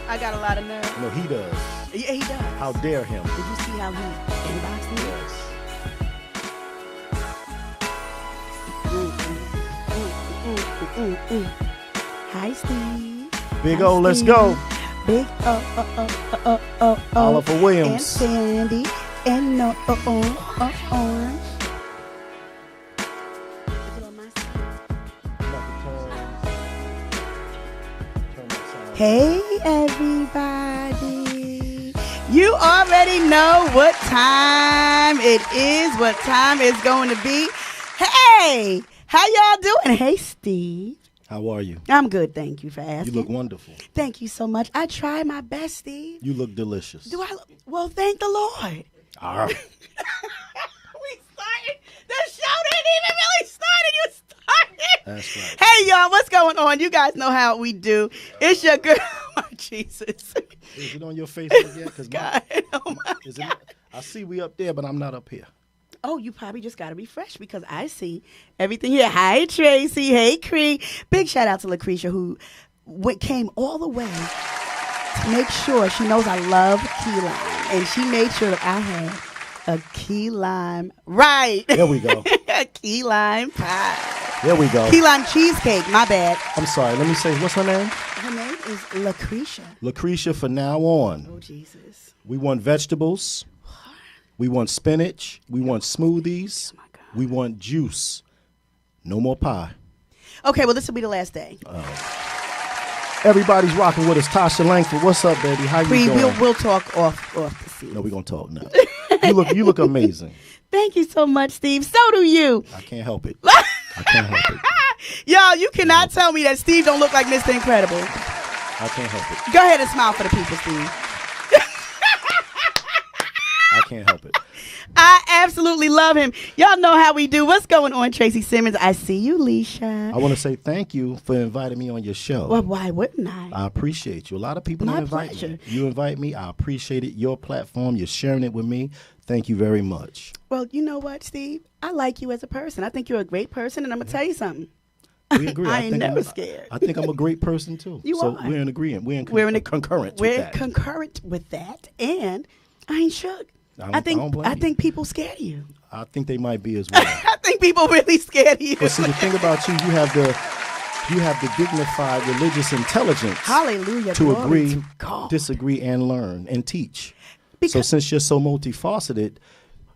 I got a lot of nerve. No, he does. Yeah, he does. How dare him? Did you see how he inboxed me? Yes. Hi, Steve. Big Hi, O, let's Steve. go. Big Oliver Williams. And Sandy. And no orange. Is it on my side? Hey, everybody. You already know what time it is, what time it's going to be. Hey, how y'all doing? Hey, Steve. How are you? I'm good, thank you for asking. You look wonderful. Thank you so much. I try my best, Steve. You look delicious. Do I look? Well, thank the Lord. All right. We started. The show didn't even really start, and you started. That's right. Hey, y'all, what's going on? You guys know how we do. It's your girl. Oh, Jesus. Is it on your Facebook yet? Cause God. Oh, my is it, I see we up there, but I'm not up here. Oh, you probably just got to refresh because I see everything here. Hi, Tracy. Hey, Cree. Big shout out to Lucretia who came all the way to make sure she knows I love key lime. And she made sure that I had a key lime. Right. There we go. A key lime pie. There we go. Key lime cheesecake. My bad. I'm sorry. Let me say, what's her name? Her name is Lucretia. Lucretia from now on. Oh, Jesus. We want vegetables. We want spinach. We want smoothies. Oh, my God. We want juice. No more pie. Okay, well, this will be the last day. Everybody's rocking with us. Tasha Langford, what's up, baby? How you Cree, doing? we'll talk off the scene. No, we're gonna talk now. You look amazing. Thank you so much, Steve. So do you. I can't help it. I can't help it. Y'all, you cannot tell me that Steve don't look like Mr. Incredible. I can't help it. Go ahead and smile for the people, Steve. I can't help it. I absolutely love him. Y'all know how we do. What's going on, Tracy Simmons? I see you, Leisha. I want to say thank you for inviting me on your show. Well, why wouldn't I? I appreciate you. A lot of people My don't invite pleasure. me. You invite me. I appreciate it. Your platform. You're sharing it with me. Thank you very much. Well, you know what, Steve? I like you as a person. I think you're a great person, and I'm going to tell you something. We agree. I ain't think never I'm- scared. I think I'm a great person too. You so are. we're in agreement. We're concurrent with We're that. concurrent with that, and I ain't shook. I don't blame I you. think people scared of you. I think they might be as well. I think people really scared of you. But see, the thing about you, you have the dignified religious intelligence Hallelujah. to glory agree, to God. disagree, and learn and teach. So Because- since you're so multifaceted,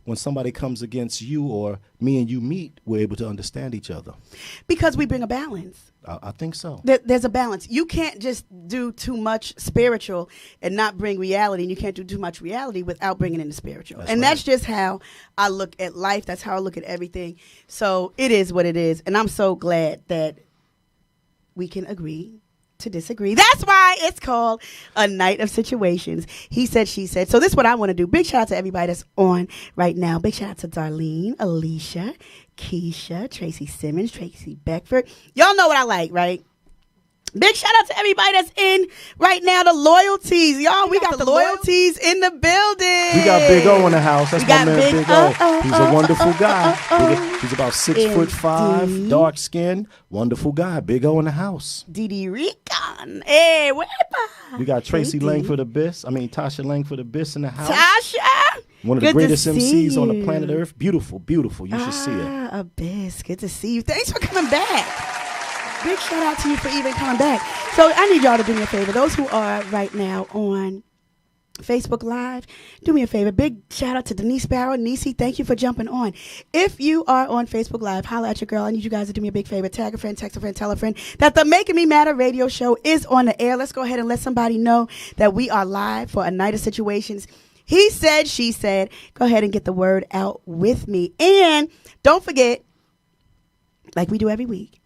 when somebody comes against you or me and you meet, we're able to understand each other. Because we bring a balance. I think so. There's a balance. You can't just do too much spiritual and not bring reality, and you can't do too much reality without bringing in the spiritual. That's just how I look at life. That's how I look at everything. So it is what it is, and I'm so glad that we can agree to disagree. That's why it's called a night of situations. He said, she said. So this is what I want to do. Big shout out to everybody that's on right now. Big shout out to Darlene, Alicia, Keisha, Tracy Simmons, Tracy Beckford. Y'all know what I like, right? Big shout out to everybody that's in right now. The loyalties, y'all. We got the loyalties in the building. We got Big O in the house. That's my man, Big O. He's a wonderful guy. He's about 6'5", dark skin, wonderful guy. Big O in the house. Didi Recon. Hey, wepa. We got Tracy Langford Abyss. Tasha Langford Abyss in the house. Tasha. One of the greatest MCs on the planet Earth. Beautiful, beautiful. You should see her. Abyss. Good to see you. Thanks for coming back. Big shout out to you for even coming back. So I need y'all to do me a favor. Those who are right now on Facebook Live, do me a favor. Big shout out to Denise Barrow. Nisi, thank you for jumping on. If you are on Facebook Live, holla at your girl. I need you guys to do me a big favor. Tag a friend, text a friend, tell a friend that the Making Me Matter radio show is on the air. Let's go ahead and let somebody know that we are live for A Night of Situations. He said, she said. Go ahead and get the word out with me. And don't forget, like we do every week,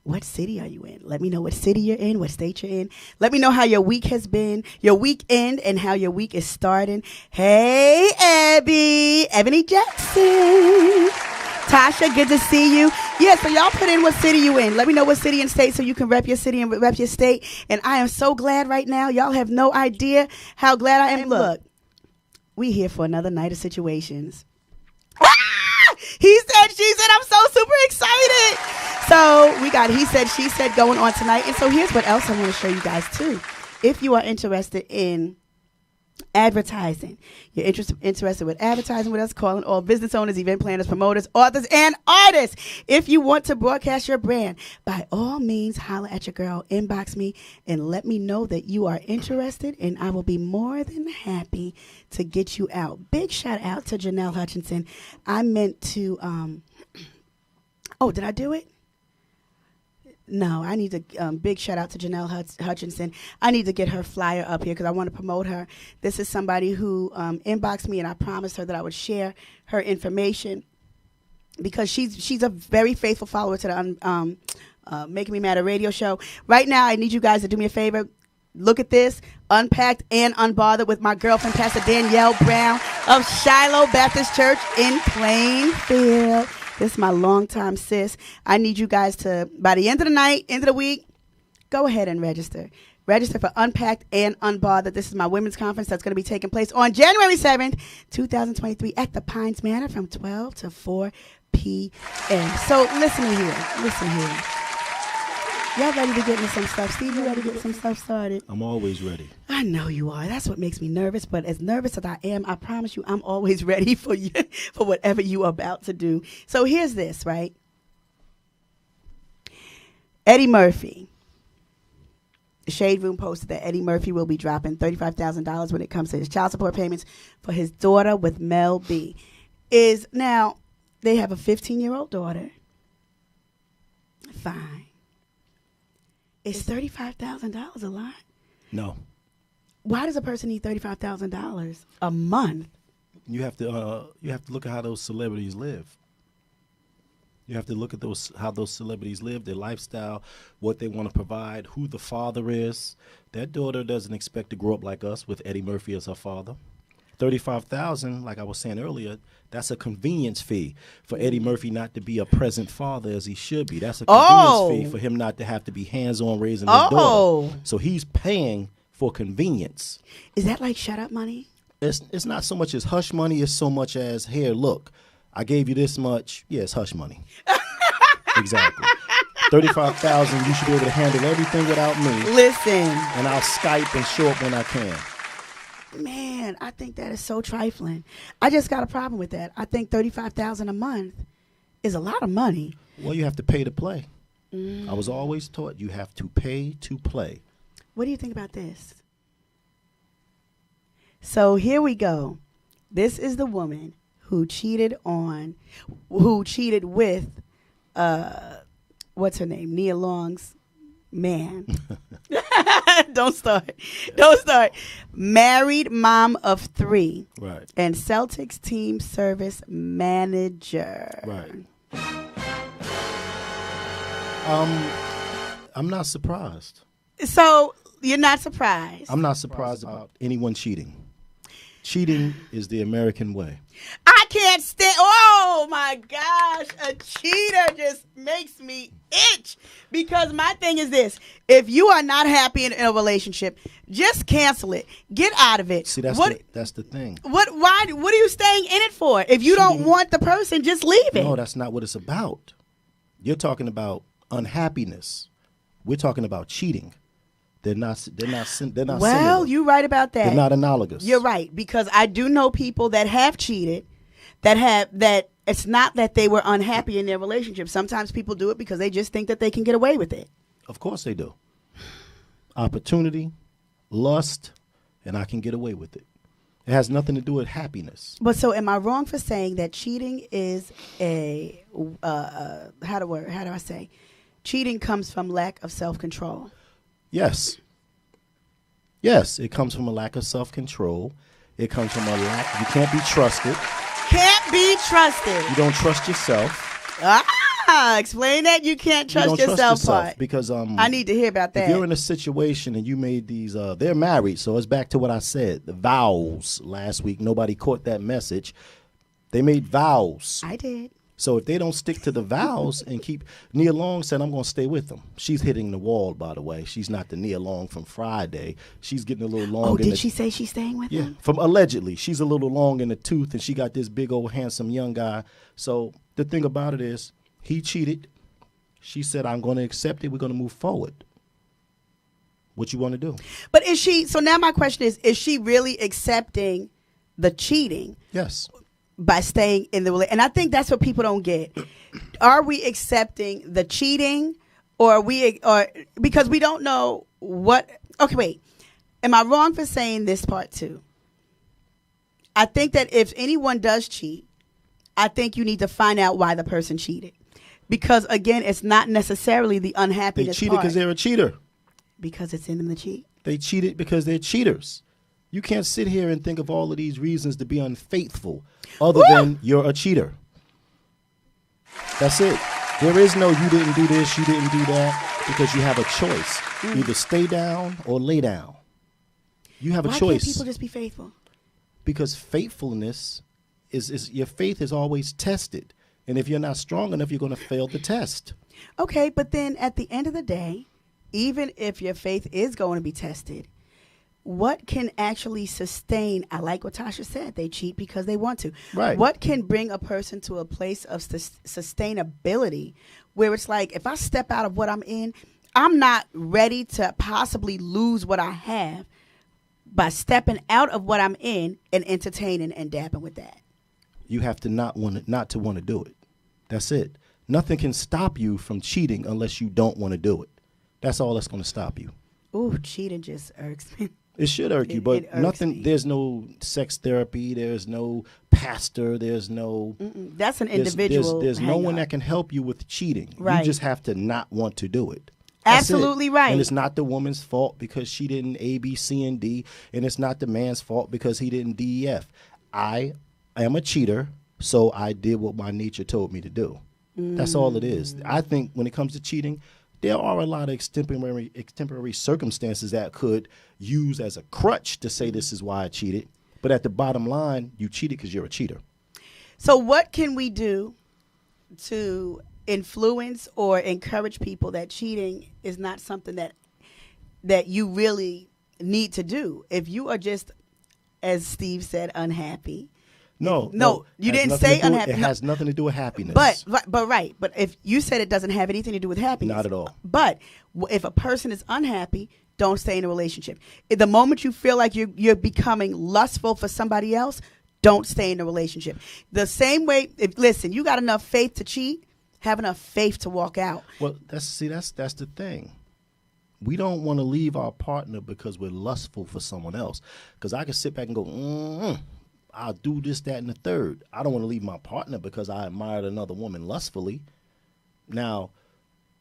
what city are you in? Let me know what city you're in, what state you're in. Let me know how your week has been, your weekend, and how your week is starting. Hey, Ebony Jackson. Tasha, good to see you. Yeah, so y'all put in what city you in. Let me know what city and state so you can rep your city and rep your state. And I am so glad right now. Y'all have no idea how glad I am. Look, we here for another night of situations. He said, she said, I'm so super excited. So we got he said, she said going on tonight. And so here's what else I want to show you guys too. If you are interested in advertising, you're interested with advertising with us, calling all business owners, event planners, promoters, authors, and artists. If you want to broadcast your brand, by all means, holla at your girl, inbox me, and let me know that you are interested, and I will be more than happy to get you out. Big shout out to Janelle Hutchinson. I meant to, did I do it? No, I need to big shout out to Janelle Hutchinson. I need to get her flyer up here because I want to promote her. This is somebody who inboxed me, and I promised her that I would share her information because she's a very faithful follower to the Making Me Matter radio show. Right now, I need you guys to do me a favor. Look at this, Unpacked and Unbothered with my girlfriend, Pastor Danielle Brown of Shiloh Baptist Church in Plainfield. This is my longtime sis. I need you guys to, by the end of the night, end of the week, go ahead and register. Register for Unpacked and Unbothered. This is my women's conference that's going to be taking place on January 7th, 2023 at the Pines Manor from 12 to 4 p.m. So listen here. Y'all ready to get into some stuff? Steve, you ready to get some stuff started? I'm always ready. I know you are. That's what makes me nervous. But as nervous as I am, I promise you I'm always ready for you, for whatever you are about to do. So here's this, right? Eddie Murphy. The Shade Room posted that Eddie Murphy will be dropping $35,000 when it comes to his child support payments for his daughter with Mel B. Now, they have a 15-year-old daughter. Fine. Is $35,000 a lot? No. Why does a person need $35,000 a month? You have to look at how those celebrities live. You have to look at how those celebrities live, their lifestyle, what they want to provide, who the father is. That daughter doesn't expect to grow up like us with Eddie Murphy as her father. $35,000, like I was saying earlier, that's a convenience fee for Eddie Murphy not to be a present father as he should be. That's a convenience fee for him not to have to be hands-on raising his daughter. So he's paying for convenience. Is that like shut up money? It's not so much as hush money as so much as, here, look, I gave you this much. Yeah, it's hush money. Exactly. $35,000, you should be able to handle everything without me. Listen. And I'll Skype and show up when I can. Man, I think that is so trifling. I just got a problem with that. I think $35,000 a month is a lot of money. Well, you have to pay to play. I was always taught you have to pay to play. What do you think about this? So here we go. This is the woman who cheated with, what's her name? Nia Long's man. Don't start. Married mom of 3. Right. And Celtics team service manager. Right. I'm not surprised. So you're not surprised? I'm not surprised about anyone cheating. Cheating is the American way. I can't stand. Oh my gosh, a cheater just makes me itch. Because my thing is this: if you are not happy in a relationship, just cancel it. Get out of it. See, that's the thing. What are you staying in it for? If you don't want the person, just leave it. No, that's not what it's about. You're talking about unhappiness. We're talking about cheating. They're not Well, similar. you're right about that. They're not analogous. You're right, because I do know people that have cheated, that it's not that they were unhappy in their relationship. Sometimes people do it because they just think that they can get away with it. Of course they do. Opportunity, lust, and I can get away with it. It has nothing to do with happiness. But so am I wrong for saying that cheating is a, how do I say? Cheating comes from lack of self-control. Yes. Yes, it comes from a lack of self-control. It comes from a lack, you can't be trusted. Can't be trusted. You don't trust yourself. Explain that you can't trust you don't yourself trust part. because I need to hear about that. If you're in a situation and you made these, they're married, so it's back to what I said, the vows last week. Nobody caught that message. They made vows. I did. So if they don't stick to the vows and keep, Nia Long said, I'm going to stay with them. She's hitting the wall, by the way. She's not the Nia Long from Friday. She's getting a little long. Oh, did she say she's staying with him? From allegedly. She's a little long in the tooth, and she got this big old handsome young guy. So the thing about it is, he cheated. She said, I'm going to accept it. We're going to move forward. What you want to do? But so now my question is she really accepting the cheating? Yes. By staying in the relationship. And I think that's what people don't get. Are we accepting the cheating, or because we don't know what? Okay, wait. Am I wrong for saying this part too? I think that if anyone does cheat, I think you need to find out why the person cheated. Because again, it's not necessarily the unhappiness. They cheated because they're a cheater. Because it's in them to cheat. They cheated because they're cheaters. You can't sit here and think of all of these reasons to be unfaithful other than you're a cheater. That's it. There is no you didn't do this, you didn't do that, because you have a choice. Either stay down or lay down. You have a choice. Why can't people just be faithful? Because faithfulness is your faith is always tested. And if you're not strong enough, you're going to fail the test. Okay, but then at the end of the day, even if your faith is going to be tested, what can actually sustain? I like what Tasha said. They cheat because they want to. Right. What can bring a person to a place of sustainability where it's like, if I step out of what I'm in, I'm not ready to possibly lose what I have by stepping out of what I'm in and entertaining and dapping with that. You have to not to want to do it. That's it. Nothing can stop you from cheating unless you don't want to do it. That's all that's going to stop you. Ooh, cheating just irks me. It should irk you, but nothing. There's no sex therapy. There's no pastor. There's no. That's an individual. There's no one that can help you with cheating. Right. You just have to not want to do it. Absolutely right. And it's not the woman's fault because she didn't A, B, C, and D, and it's not the man's fault because he didn't D, E, F. I am a cheater, so I did what my nature told me to do. That's all it is. I think when it comes to cheating, there are a lot of extemporary circumstances that could use as a crutch to say this is why I cheated. But at the bottom line, you cheated because you're a cheater. So what can we do to influence or encourage people that cheating is not something that you really need to do? If you are just, as Steve said, unhappy. No, you didn't say unhappy. It has nothing to do with happiness. But if you said it doesn't have anything to do with happiness. Not at all. But if a person is unhappy, don't stay in a relationship. The moment you feel like you're becoming lustful for somebody else, don't stay in a relationship. The same way, listen, you got enough faith to cheat, have enough faith to walk out. Well, that's the thing. We don't want to leave our partner because we're lustful for someone else. Because I can sit back and go, I'll do this, that, and the third. I don't want to leave my partner because I admired another woman lustfully. Now,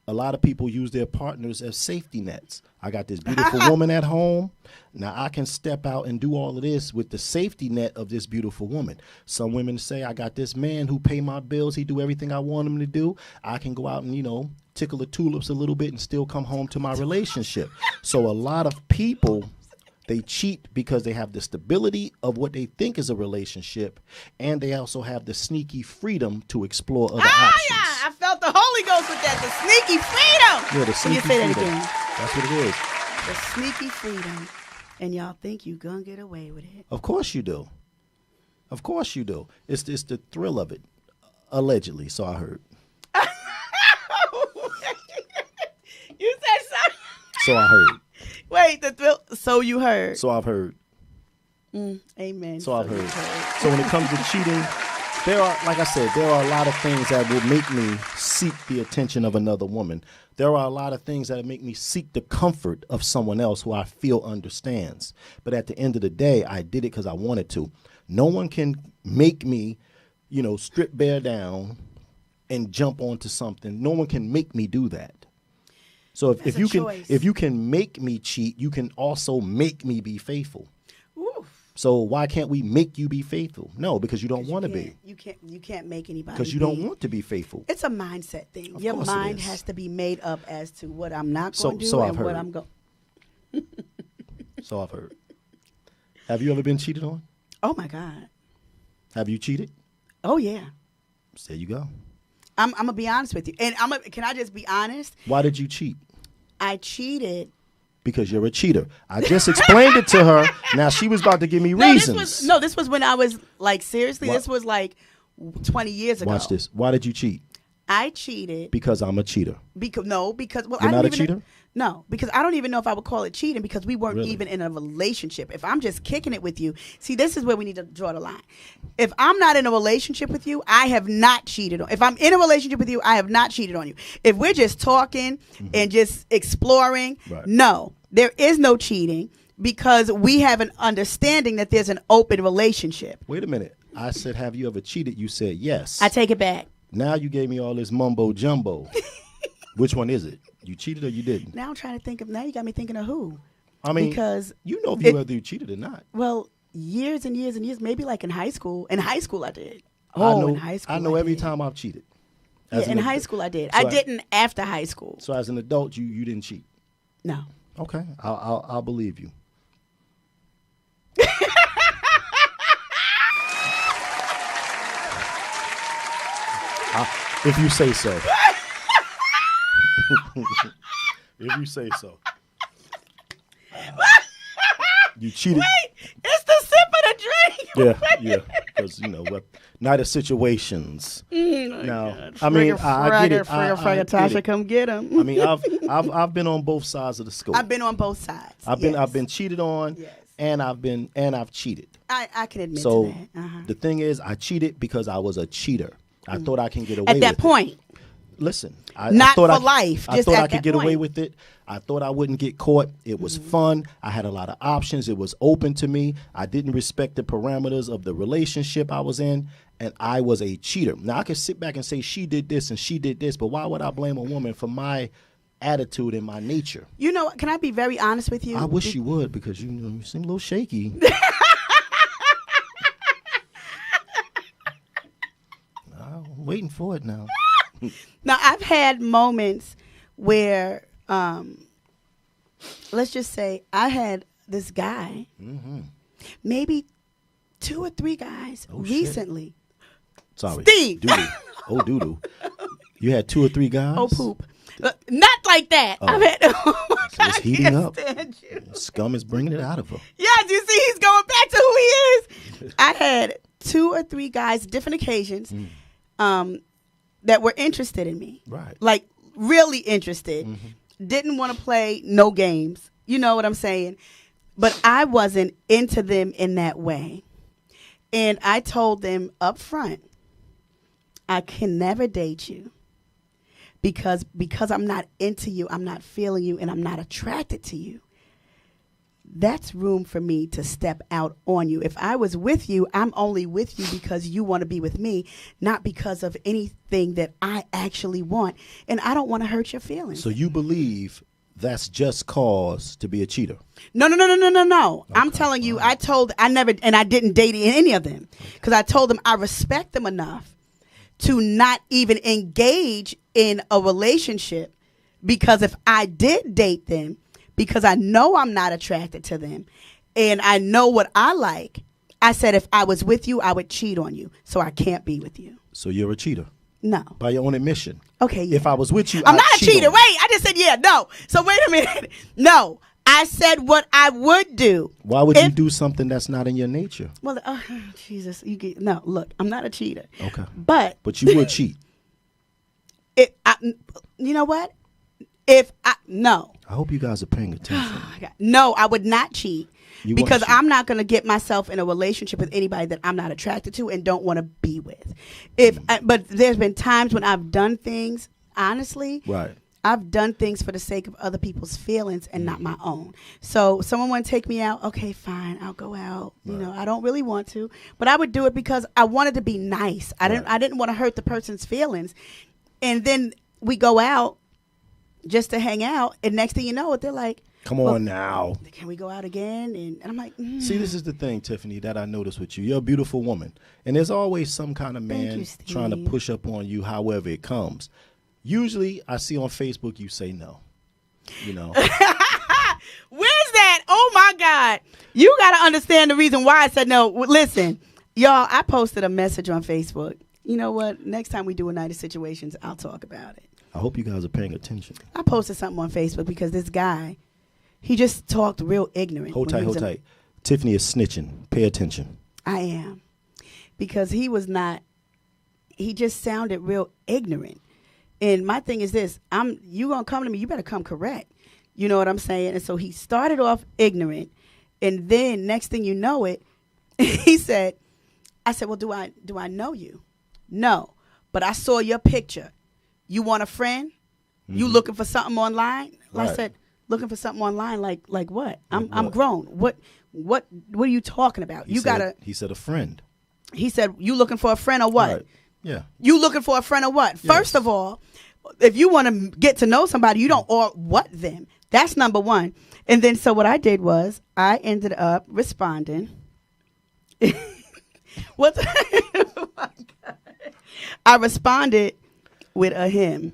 a lot of people use their partners as safety nets. I got this beautiful woman at home. Now I can step out and do all of this with the safety net of this beautiful woman. Some women say, I got this man who pay my bills. He do everything I want him to do. I can go out and, tickle the tulips a little bit and still come home to my relationship. So a lot of people They cheat because they have the stability of what they think is a relationship, and they also have the sneaky freedom to explore other options. Yeah, I felt the Holy Ghost with that. The sneaky freedom. Yeah, the sneaky Can you say freedom. that again? That's what it is. The sneaky freedom. And y'all think you gonna get away with it. Of course you do. Of course you do. It's the thrill of it. Allegedly, so I heard. You said so. So I heard. Wait, the thrill. So you heard. So I've heard. Amen. So I've heard. So when it comes to cheating, there are, like I said, there are a lot of things that will make me seek the attention of another woman. There are a lot of things that make me seek the comfort of someone else who I feel understands. But at the end of the day, I did it because I wanted to. No one can make me, strip bare down and jump onto something. No one can make me do that. So if you can make me cheat, you can also make me be faithful. Oof. So why can't we make you be faithful? No, because you don't want to be. You can't make anybody. Because you don't want to be faithful. It's a mindset thing. Your course mind it is. has to be made up as to what I'm not going to do I've and heard. what I'm going. So I've heard. Have you ever been cheated on? Oh my God. Have you cheated? Oh yeah. There you go. I'm gonna be honest with you, and can I just be honest? Why did you cheat? I cheated. Because you're a cheater. I just explained it to her. Now she was about to give me reasons. This was when I was like, seriously, What? this was like 20 years ago. Watch this. Why did you cheat? I cheated. Because I'm a cheater. Because You're I not don't a even cheater? No, because I don't even know if I would call it cheating because we weren't Really? even in a relationship. If I'm just kicking it with you, see, this is where we need to draw the line. If I'm not in a relationship with you, I have not cheated on. If I'm in a relationship with you, I have not cheated on you. If we're just talking and just exploring, Right. no, there is no cheating because we have an understanding that there's an open relationship. Wait a minute. I said, have you ever cheated? You said yes. I take it back. Now you gave me all this mumbo jumbo. Which one is it? You cheated or you didn't? Now I'm trying to think of. Now you got me thinking of who? I mean, because whether you cheated or not. Well, years and years and years, maybe like in high school. In high school, I did. In high school, I know every did. time I've cheated. Yeah, in high school, I did. So I didn't after high school. So as an adult, you didn't cheat. No. Okay, I'll believe you. If you say so. If you say so. You cheated. Wait, it's the sip of the drink. Yeah. Because night of situations. Now, God. I mean, I get it. I get Tasha, it. come get him. I mean, I've been on both sides of the scope. I've been on both sides. I've been cheated on, Yes. and I've cheated. I can admit So to that. the thing is, I cheated because I was a cheater. I thought I can get away At with that it. point. Listen, Not thought for life, I just thought at I could that get away point. with it. I thought I wouldn't get caught. It was fun. I had a lot of options. It was open to me. I didn't respect the parameters of the relationship I was in, and I was a cheater. Now, I could sit back and say she did this and she did this, but why would I blame a woman for my attitude and my nature? Can I be very honest with you? I wish you would, because you seem a little shaky. I'm waiting for it now. Now, I've had moments where, let's just say, I had this guy, maybe 2 or 3 guys recently. Sorry. Steve. Doo-doo. Oh, doo-doo. You had 2 or 3 guys? Oh, poop. Not like that. Oh. I've had. So it's heating up. Stand you. Scum is bringing it out of her. Yes, you see, he's going back to who he is. I had 2 or 3 guys, different occasions, that were interested in me. Right. Like, really interested. Didn't want to play no games. You know what I'm saying? But I wasn't into them in that way. And I told them up front, I can never date you. Because I'm not into you, I'm not feeling you, and I'm not attracted to you. That's room for me to step out on you. If I was with you, I'm only with you because you want to be with me, not because of anything that I actually want. And I don't want to hurt your feelings. So you believe that's just cause to be a cheater? No. I'm telling you, I didn't date any of them because I told them I respect them enough to not even engage in a relationship, because if I did date them, because I know I'm not attracted to them, and I know what I like. I said if I was with you, I would cheat on you. So I can't be with you. So you're a cheater. No. By your own admission. Okay. Yeah. If I was with you, I'm I'd not a cheat cheater. on Wait, you. I just said yeah. No. So wait a minute. No. I said what I would do. Why would you do something that's not in your nature? Well, Jesus, no. Look, I'm not a cheater. Okay. But you would cheat. You know what? No. I hope you guys are paying attention. No, I would not cheat. You Because won't cheat. I'm not going to get myself in a relationship with anybody that I'm not attracted to and don't want to be with. But there's been times when I've done things, honestly. Right. I've done things for the sake of other people's feelings and not my own. So someone want to take me out, okay, fine, I'll go out. Right. You know, I don't really want to, but I would do it because I wanted to be nice. I didn't want to hurt the person's feelings. And then we go out just to hang out, and next thing you know, they're like, "Come on now, can we go out again?" And I'm like, See, this is the thing, Tiffany, that I noticed with you. You're a beautiful woman, and there's always some kind of man trying to push up on you, however it comes. Usually, I see on Facebook you say no. You know. Where's that? Oh my God! You got to understand the reason why I said no. Listen, y'all, I posted a message on Facebook. You know what? Next time we do a night of situations, I'll talk about it. I hope you guys are paying attention. I posted something on Facebook because this guy, he just talked real ignorant. Hold tight. Tiffany is snitching. Pay attention. I am. Because he just sounded real ignorant. And my thing is this, you going to come to me, you better come correct. You know what I'm saying? And so he started off ignorant. And then next thing you know it, I said, well, do I know you? No. But I saw your picture. You want a friend? Mm-hmm. You looking for something online? Right. I said, looking for something online like what? I'm grown. What are you talking about? He said a friend. He said, you looking for a friend or what? Right. Yeah. You looking for a friend or what? Yes. First of all, if you want to get to know somebody, you don't or what them. That's number one. And then so what I did was I ended up responding. Oh my God. I responded with a him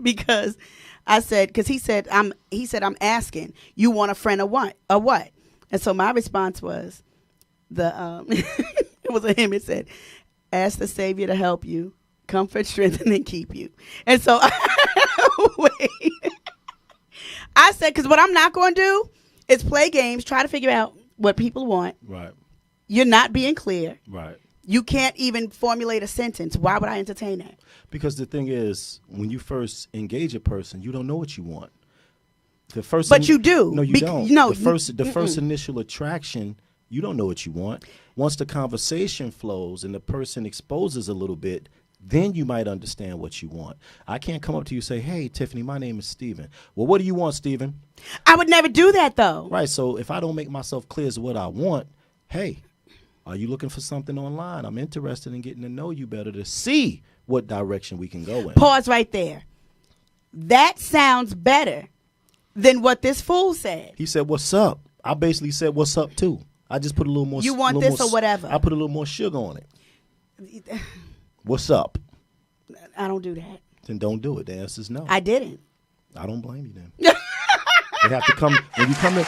because I said, because he said I'm asking, you want a friend or what? And so my response was it was a him. It said, ask the Savior to help you, comfort, strengthen, and keep you. And so wait. I said, because what I'm not going to do is play games, try to figure out what people want. Right. You're not being clear. Right. You can't even formulate a sentence. Why would I entertain that? Because the thing is, when you first engage a person, you don't know what you want. But you do. No, you don't. No, the first initial attraction, you don't know what you want. Once the conversation flows and the person exposes a little bit, then you might understand what you want. I can't come up to you and say, hey, Tiffany, my name is Steven. Well, what do you want, Steven? I would never do that, though. Right. So if I don't make myself clear as to what I want, hey, are you looking for something online? I'm interested in getting to know you better to see what direction we can go in. Pause right there. That sounds better than what this fool said. He said, what's up? I basically said, what's up, too. I just put a little more. You want this or whatever. I put a little more sugar on it. What's up? I don't do that. Then don't do it. The answer is no. I didn't. I don't blame you then. You have to come when you come to.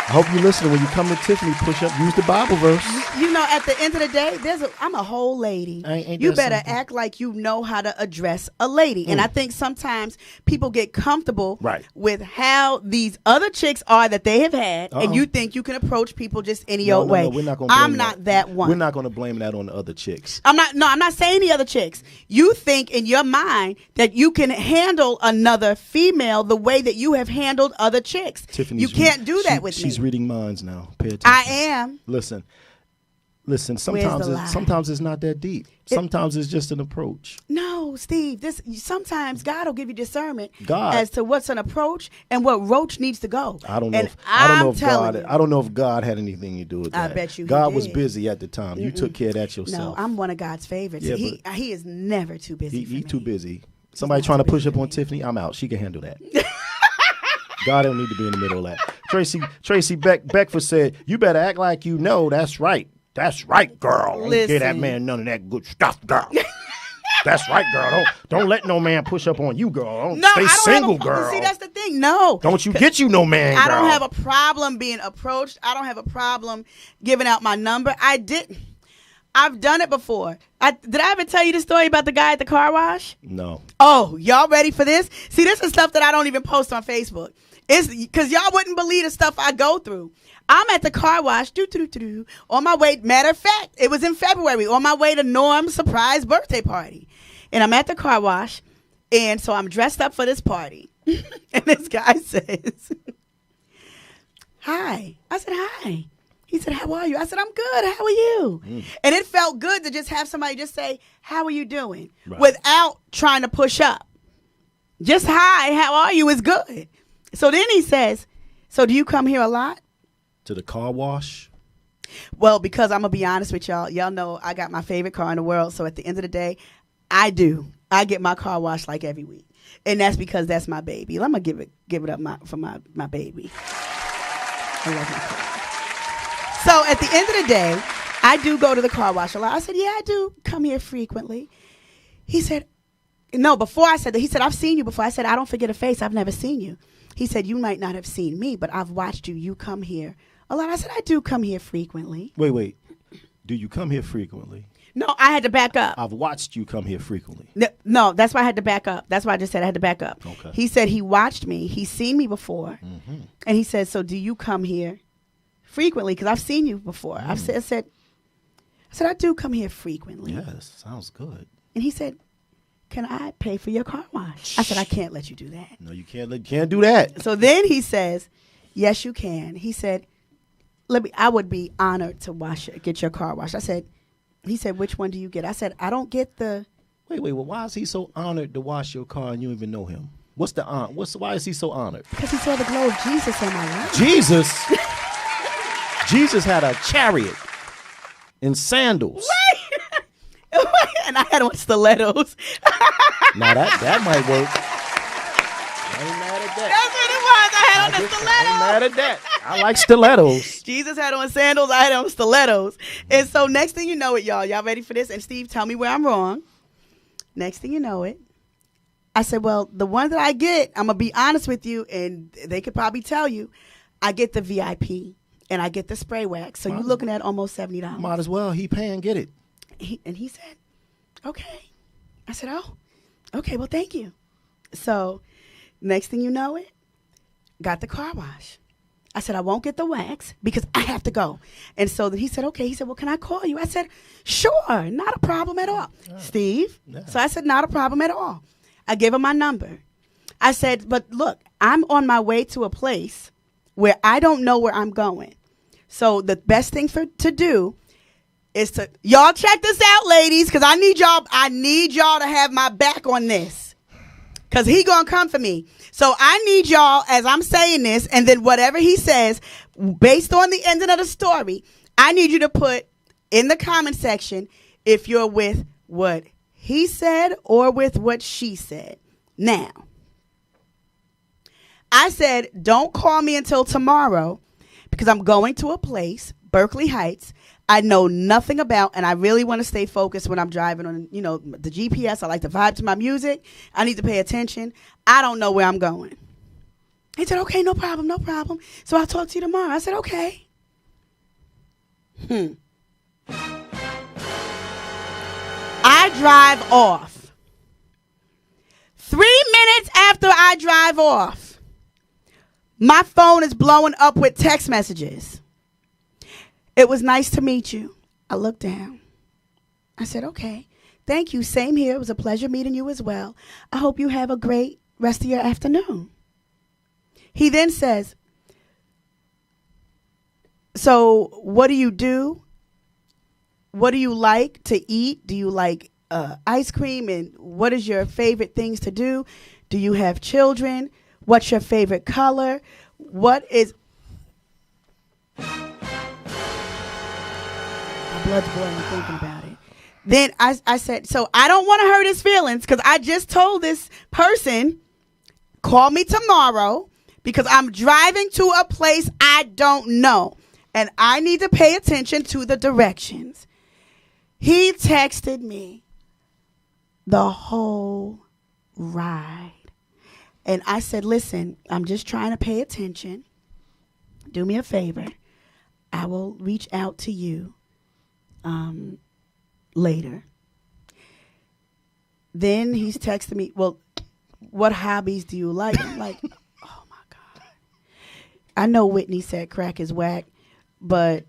I hope you're listening. When you come to Tiffany, push up, use the Bible verse. You know, at the end of the day, I'm a whole lady. Ain't you better act like you know how to address a lady. And I think sometimes people get comfortable with how these other chicks are that they have had, and you think you can approach people just any old way. No, we're not gonna I'm not that one. We're not going to blame that on the other chicks. I'm not saying the other chicks. You think in your mind that you can handle another female the way that you have handled other chicks. You can't do that with me. She's reading minds now. Pay attention. I am. Listen. Sometimes it's not that deep. Sometimes it's just an approach. No, Steve. Sometimes God will give you discernment as to what's an approach and what roach needs to go. I don't know if God had anything to do with that. I bet you God was busy at the time. You took care of that yourself. No, I'm one of God's favorites. Yeah, he is never too busy. He's too busy. Somebody trying to push up on Tiffany, I'm out. She can handle that. God don't need to be in the middle of that. Tracy Beckford said, "You better act like you know. That's right. That's right, girl. Don't get that man none of that good stuff, girl. That's right, girl. Don't let no man push up on you, girl. No, Stay I don't single, have a, girl. See, that's the thing. No. Don't you get you no man, girl. I don't have a problem being approached. I don't have a problem giving out my number. I've done it before. Did I ever tell you the story about the guy at the car wash? No. Oh, y'all ready for this? See, this is stuff that I don't even post on Facebook. It's because y'all wouldn't believe the stuff I go through. I'm at the car wash, on my way. Matter of fact, it was in February, on my way to Norm's surprise birthday party. And I'm at the car wash, and so I'm dressed up for this party. And this guy says, hi. I said, hi. He said, how are you? I said, I'm good. How are you? And it felt good to just have somebody just say, how are you doing? Right. Without trying to push up. Just hi, how are you is good. So then he says, so do you come here a lot? To the car wash? Well, because I'm going to be honest with y'all. Y'all know I got my favorite car in the world. So at the end of the day, I do. I get my car washed like every week. And that's because that's my baby. I'm going to give it up for my baby. I love my car. So at the end of the day, I do go to the car wash a lot. I said, yeah, I do come here frequently. He said, no, before I said that, he said, I've seen you before. I said, I don't forget a face. I've never seen you. He said, you might not have seen me, but I've watched you. You come here a lot. I said, I do come here frequently. Wait. Do you come here frequently? No, I had to back up. I've watched you come here frequently. No, that's why I had to back up. That's why I just said I had to back up. Okay. He said he watched me. He's seen me before. Mm-hmm. And he said, so do you come here frequently? Because I've seen you before. I said, I do come here frequently. Yes, sounds good. And he said, can I pay for your car wash? I said, I can't let you do that. No, you can't do that. So then he says, yes, you can. He said, I would be honored to get your car washed. He said, which one do you get? I said, I don't get the. Wait. Well, why is he so honored to wash your car and you don't even know him? What's the honor? Why is he so honored? Because he saw the glow of Jesus in my life. Jesus? Jesus had a chariot and sandals. And I had on stilettos. Now that might work. I ain't mad at that. That's what it was. I had on the stilettos. I ain't mad at that. I like stilettos. Jesus had on sandals. I had on stilettos. And so next thing you know it, y'all ready for this? And Steve, tell me where I'm wrong. Next thing you know it, I said, well, the one that I get, I'm going to be honest with you, and they could probably tell you, I get the VIP, and I get the spray wax. So you're looking at almost $70. Might as well. He paying, get it. And he said, okay. I said, oh, okay, well, thank you. So next thing you know it, got the car wash. I said, I won't get the wax because I have to go. And so then he said, okay. He said, well, can I call you? I said, sure, not a problem at all. Yeah. Steve? Yeah. So I said, not a problem at all. I gave him my number. I said, but look, I'm on my way to a place where I don't know where I'm going. So the best thing to do is to, y'all check this out, ladies, because I need y'all to have my back on this. Because he going to come for me. So I need y'all, as I'm saying this, and then whatever he says, based on the ending of the story, I need you to put in the comment section if you're with what he said or with what she said. Now, I said, don't call me until tomorrow because I'm going to a place, Berkeley Heights, I know nothing about, and I really want to stay focused when I'm driving on, the GPS. I like to vibe to my music. I need to pay attention. I don't know where I'm going. He said, okay, no problem. So I'll talk to you tomorrow. I said, okay. I drive off. 3 minutes after I drive off, my phone is blowing up with text messages. It was nice to meet you. I looked down. I said, okay, thank you. Same here. It was a pleasure meeting you as well. I hope you have a great rest of your afternoon. He then says, so what do you do? What do you like to eat? Do you like ice cream? And what is your favorite things to do? Do you have children? What's your favorite color? What is... blood's boiling thinking about it. Then I said, so I don't want to hurt his feelings because I just told this person, call me tomorrow because I'm driving to a place I don't know and I need to pay attention to the directions. He texted me the whole ride. And I said, listen, I'm just trying to pay attention. Do me a favor. I will reach out to you later. Then he's texting me, well, what hobbies do you like? I'm like, oh, my God. I know Whitney said crack is whack, but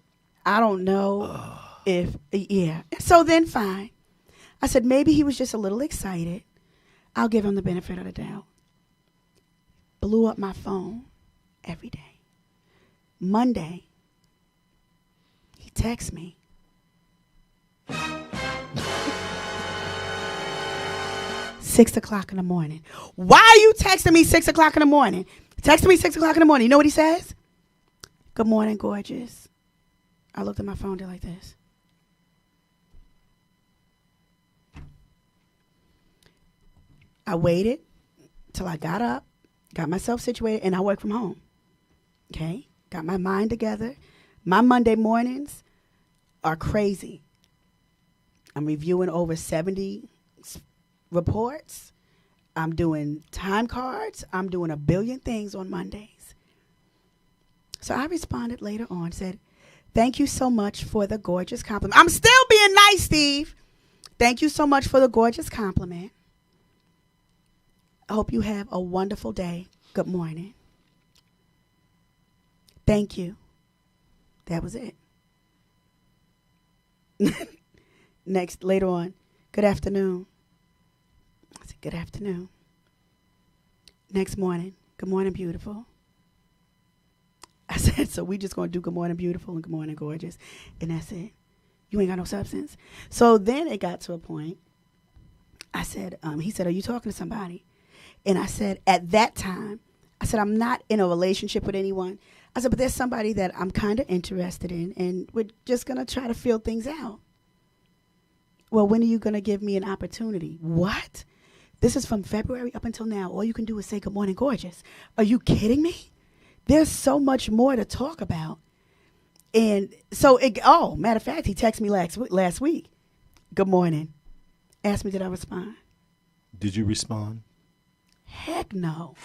I don't know if, yeah. So then fine. I said, maybe he was just a little excited. I'll give him the benefit of the doubt. Blew up my phone every day. Monday, he texts me. Six o'clock in the morning. Why are you texting me 6 o'clock in the morning? Texting me 6 o'clock in the morning. You know what he says? Good morning, gorgeous. I looked at my phone, did like this. I waited till I got up, got myself situated, and I work from home. Okay? Got my mind together. My Monday mornings are crazy. I'm reviewing over 70 reports. I'm doing time cards. I'm doing a billion things on Mondays. So I responded later on, said, thank you so much for the gorgeous compliment. I'm still being nice, Steve. Thank you so much for the gorgeous compliment. I hope you have a wonderful day. Good morning. Thank you. That was it. Next, later on, good afternoon. I said, good afternoon. Next morning, good morning, beautiful. I said, so we just going to do good morning, beautiful, and good morning, gorgeous. And that's it. You ain't got no substance. So then it got to a point. I said, he said, are you talking to somebody? And I said, at that time, I said, I'm not in a relationship with anyone. I said, but there's somebody that I'm kind of interested in, and we're just going to try to feel things out. Well, when are you going to give me an opportunity? What? This is from February up until now. All you can do is say, good morning, gorgeous. Are you kidding me? There's so much more to talk about. And so, matter of fact, he texted me last week. Good morning. Asked me, did I respond? Did you respond? Heck no.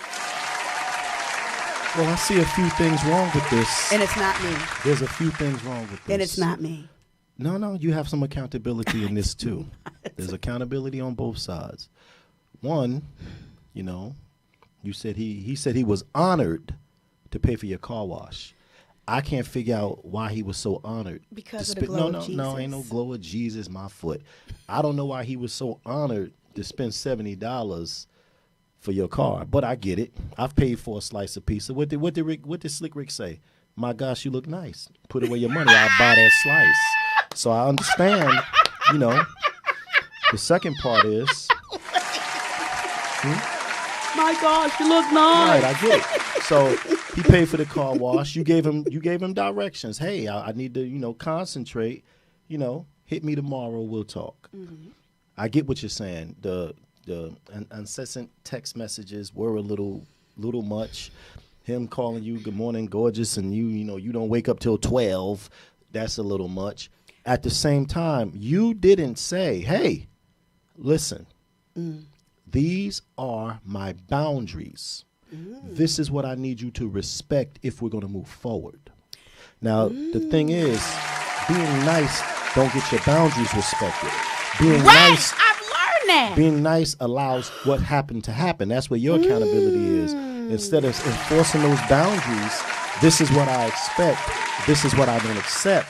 Well, I see a few things wrong with this. And it's not me. There's a few things wrong with this. And it's not me. No, you have some accountability in this too. There's accountability on both sides. One, you said he said he was honored to pay for your car wash. I can't figure out why he was so honored. Because of the glow of Jesus. No, ain't no glow of Jesus, my foot. I don't know why he was so honored to spend $70 for your car, but I get it. I've paid for a slice of pizza. What did Slick Rick say? My gosh, you look nice. Put away your money. I'll buy that slice. So I understand, The second part is, my gosh, you look nice. Right, I get it. So he paid for the car wash. You gave him directions. Hey, I need to, concentrate. Hit me tomorrow. We'll talk. Mm-hmm. I get what you're saying. The incessant text messages were a little much. Him calling you good morning, gorgeous, and you don't wake up till 12. That's a little much. At the same time, you didn't say, hey, listen, these are my boundaries. This is what I need you to respect if we're going to move forward. Now, the thing is, being nice don't get your boundaries respected. Being nice, I've learned that. Being nice allows what happened to happen. That's where your accountability is. Instead of enforcing those boundaries, this is what I expect, this is what I don't accept,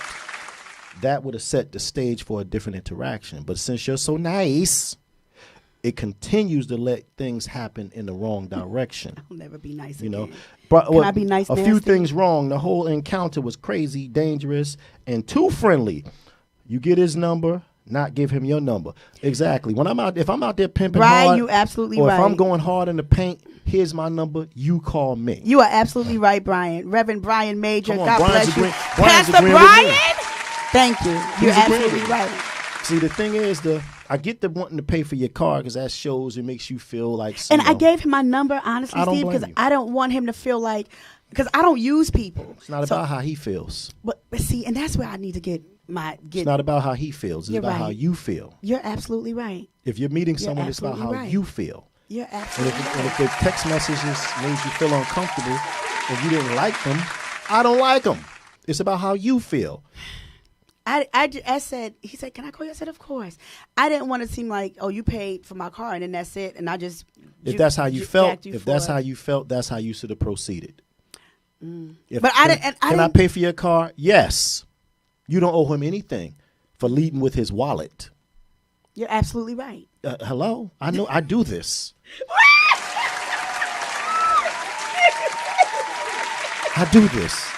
that would have set the stage for a different interaction. But since you're so nice, it continues to let things happen in the wrong direction. I'll never be nice again. But, Can I be nice? A few things wrong. The whole encounter was crazy, dangerous, and too friendly. You get his number, not give him your number. Exactly. If I'm out there pimping hard, you absolutely or right. if I'm going hard in the paint, here's my number. You call me. You are absolutely right, Brian. Reverend Brian Major. God bless you, Brian's Pastor Brian. Thank you. You're absolutely right. See, the thing is, I get the wanting to pay for your car because that shows it makes you feel like. And I gave him my number, honestly, Steve, because I don't want him to feel like, because I don't use people. It's not about how he feels. But see, and that's where I need to get It's not about how he feels. It's about how you feel. You're absolutely right. If you're meeting someone, it's about how you feel. You're absolutely right. And if the text messages made you feel uncomfortable, if you didn't like them, I don't like them. It's about how you feel. I said, he said, can I call you? I said, of course. I didn't want to seem like, oh, you paid for my car and then that's it. And I just. If that's how you felt, that's how you should have proceeded. But can I pay for your car? Yes. You don't owe him anything for leading with his wallet. You're absolutely right. Hello? I know I do this. I do this.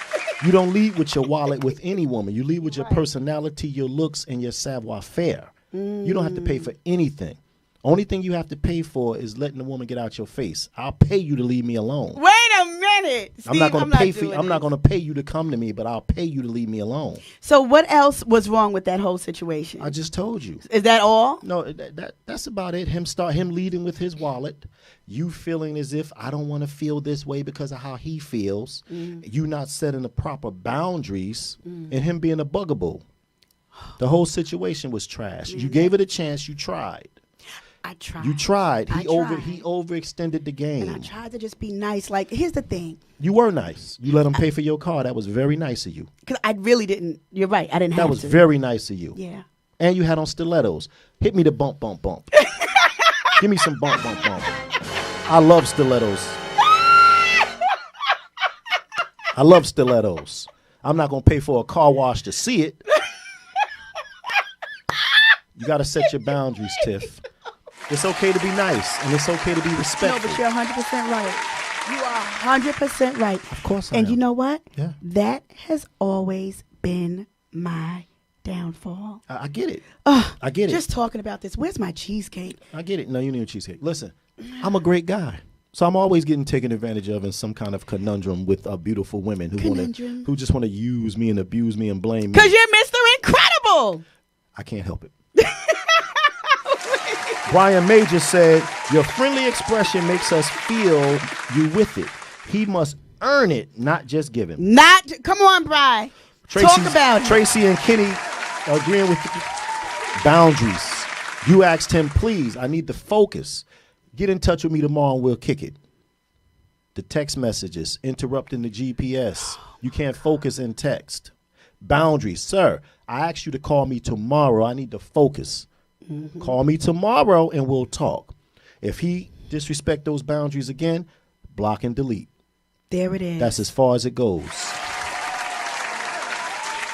You don't lead with your wallet with any woman. You lead with your personality, your looks, and your savoir-faire. You don't have to pay for anything. Only thing you have to pay for is letting the woman get out your face. I'll pay you to leave me alone. Wait a minute. Steve, I'm not going to pay you to come to me, but I'll pay you to leave me alone. So what else was wrong with that whole situation? I just told you. Is that all? No, that's about it. Him leading with his wallet. You feeling as if I don't want to feel this way because of how he feels. You not setting the proper boundaries, and him being a bugaboo. The whole situation was trash. You gave it a chance. You tried. I tried. You tried. He overextended the game. And I tried to just be nice. Like, here's the thing. You were nice. You let him pay for your car. That was very nice of you. Because I really didn't. You're right. I didn't have to. That was very nice of you. Yeah. And you had on stilettos. Hit me the bump, bump, bump. Give me some bump, bump, bump. I love stilettos. I love stilettos. I'm not going to pay for a car wash to see it. You got to set your boundaries, Tiff. It's okay to be nice, and it's okay to be respectful. No, but you're 100% right. You are 100% right. Of course I am. And you know what? Yeah. That has always been my downfall. I get it. I get it. Just talking about this. Where's my cheesecake? I get it. No, you need a cheesecake. Listen, I'm a great guy. So I'm always getting taken advantage of in some kind of conundrum with beautiful women who just want to use me and abuse me and blame me. Because you're Mr. Incredible. I can't help it. Brian Major said, your friendly expression makes us feel you with it. He must earn it, not just give him. Come on, Brian. Talk about it. Tracy and Kenny agreeing with boundaries. You asked him, please, I need the focus. Get in touch with me tomorrow and we'll kick it. The text messages, interrupting the GPS. You can't focus in text. Boundaries. Sir, I asked you to call me tomorrow. I need to focus. Call me tomorrow and we'll talk. If he disrespect those boundaries again, block and delete. There it is. That's as far as it goes.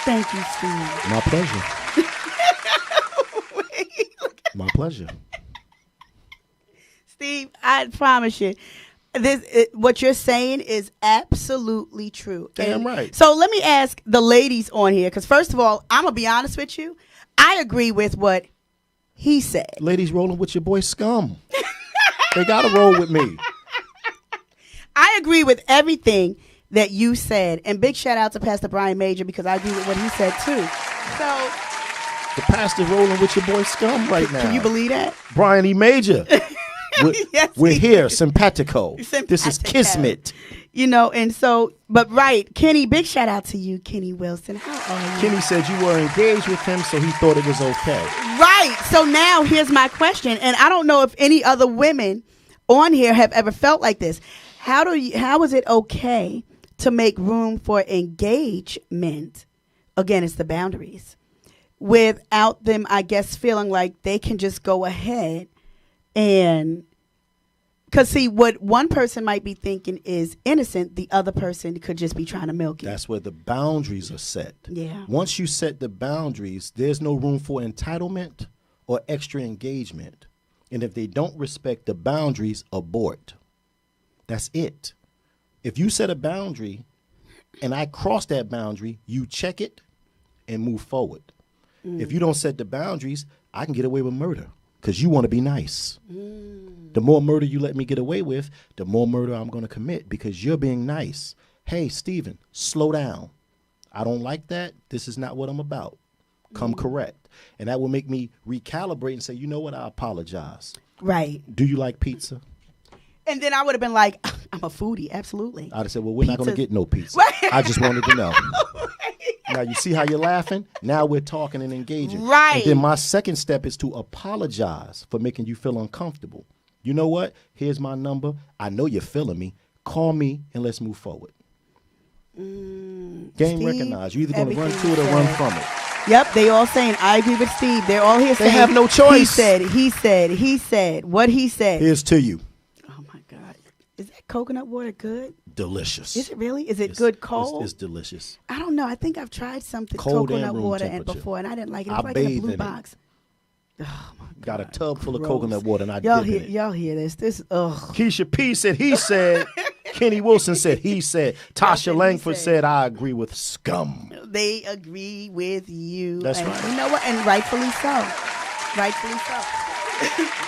Thank you, Steve. My pleasure. My pleasure. Steve, I promise you, what you're saying is absolutely true. Damn right. So let me ask the ladies on here, because first of all, I'm going to be honest with you. I agree with what he said. Ladies rolling with your boy Scum. They got to roll with me. I agree with everything that you said. And big shout out to Pastor Brian Major, because I agree with what he said too. So the pastor's rolling with your boy Scum right now. Can you believe that? Brian E. Major. We're here, is. simpatico. This is Kismet. You know, and so, but right, Kenny, big shout out to you, Kenny Wilson. How are you? Kenny said you were engaged with him, so he thought it was okay. Right. So now here's my question, and I don't know if any other women on here have ever felt like this. How is it okay to make room for engagement? Again, it's the boundaries. Without them, I guess, feeling like they can just go ahead and, because see, what one person might be thinking is innocent, the other person could just be trying to milk it. That's where the boundaries are set. Yeah. Once you set the boundaries, there's no room for entitlement or extra engagement. And if they don't respect the boundaries, abort. That's it. If you set a boundary and I cross that boundary, you check it and move forward. If you don't set the boundaries, I can get away with murder because you want to be nice. The more murder you let me get away with, the more murder I'm going to commit because you're being nice. Hey, Stephen, slow down. I don't like that. This is not what I'm about. Come correct. And that will make me recalibrate and say, you know what? I apologize. Right. Do you like pizza? And then I would have been like, I'm a foodie. Absolutely. I'd have said, well, we're not going to get no pizza. I just wanted to know. Now you see how you're laughing? Now we're talking and engaging. Right. And then my second step is to apologize for making you feel uncomfortable. You know what? Here's my number. I know you're feeling me. Call me and let's move forward. Game Steve, recognized. You're either going to run everything to it or you run said. from it. Yep, they all saying, I agree with Steve. They're all here saying. They have no choice. He said, what he said. Here's to you. Oh, my God. Is that coconut water good? Delicious. Is it really? Is it good cold? It's delicious. I don't know. I think I've tried something Cold and coconut room water temperature. before, and I didn't like it. It I was like in a bathe blue in it. box. Oh, my God. Got a tub full of Gross. coconut water and I Y'all dip hear, in it. y'all hear this. This, ugh. Keisha P said he said. Kenny Wilson said he said. Tasha said he Langford said. said I agree with scum. They agree with you. That's and right. You know what? And rightfully so. Rightfully so.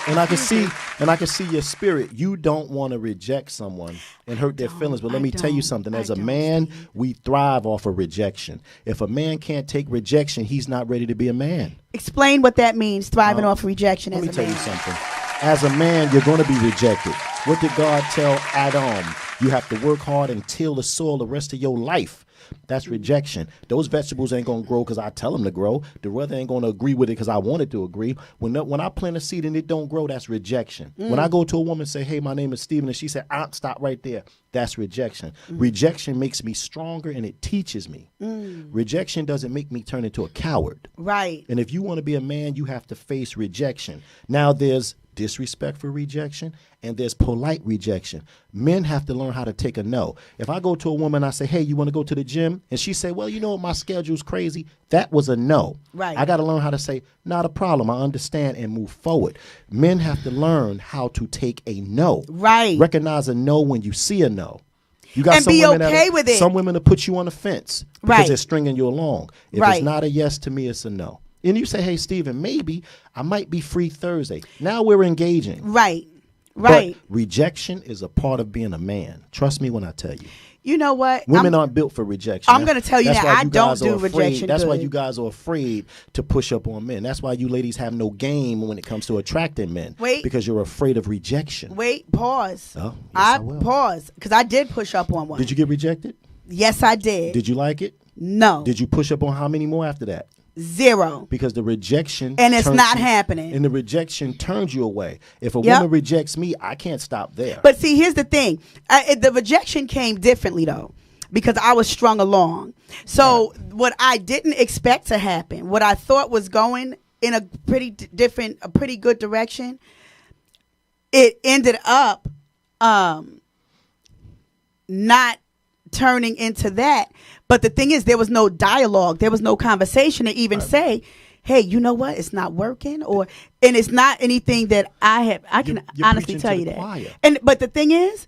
And I can see your spirit. You don't want to reject someone and hurt their feelings. But let me tell you something. As a man, we thrive off of rejection. If a man can't take rejection, he's not ready to be a man. Explain what that means, thriving off rejection as Let me a tell you man. something. As a man, you're going to be rejected. What did God tell Adam? You have to work hard and till the soil the rest of your life. That's rejection. Those vegetables ain't going to grow because I tell them to grow. The weather ain't going to agree with it because I want it to agree. When I plant a seed and it don't grow, that's rejection. When I go to a woman and say, hey, my name is Steven, and she said, stop right there. That's rejection. Rejection makes me stronger and it teaches me. Rejection doesn't make me turn into a coward. Right. And if you want to be a man, you have to face rejection. Now there's disrespectful rejection and there's polite rejection. Men have to learn how to take a no. If I go to a woman and I say, hey, you want to go to the gym? And she say, well, you know what, my schedule's crazy. That was a no. Right. I got to learn how to say, not a problem. I understand and move forward. Men have to learn how to take a no. Right. Recognize a no when you see a no. You got And some be women okay with it. Some women to put you on the fence because Right. they're stringing you along. If Right. it's not a yes to me, it's a no. And you say, hey, Steven, maybe I might be free Thursday. Now we're engaging. Right. Right. But rejection is a part of being a man. Trust me when I tell you. You know what? Women aren't built for rejection. I'm gonna tell you That's now, why I you don't guys do are afraid. rejection That's why good. you guys are afraid to push up on men. That's why you ladies have no game when it comes to attracting men. Wait. Because you're afraid of rejection. Wait, pause. Oh, yes, I will. Pause because I did push up on one. Did you get rejected? Yes, I did. Did you like it? No. Did you push up on how many more after that? 0. Because the rejection And it's turns not you- happening. And the rejection turns you away. If a Yep. woman rejects me, I can't stop there. But see, here's the thing. The rejection came differently, though, because I was strung along. So what I didn't expect to happen, what I thought was going in a pretty good direction, it ended up not turning into that. But the thing is, there was no dialogue. There was no conversation to even say, hey, you know what? It's not working, and it's not anything that I can You're honestly preaching tell to you the that. choir. But the thing is,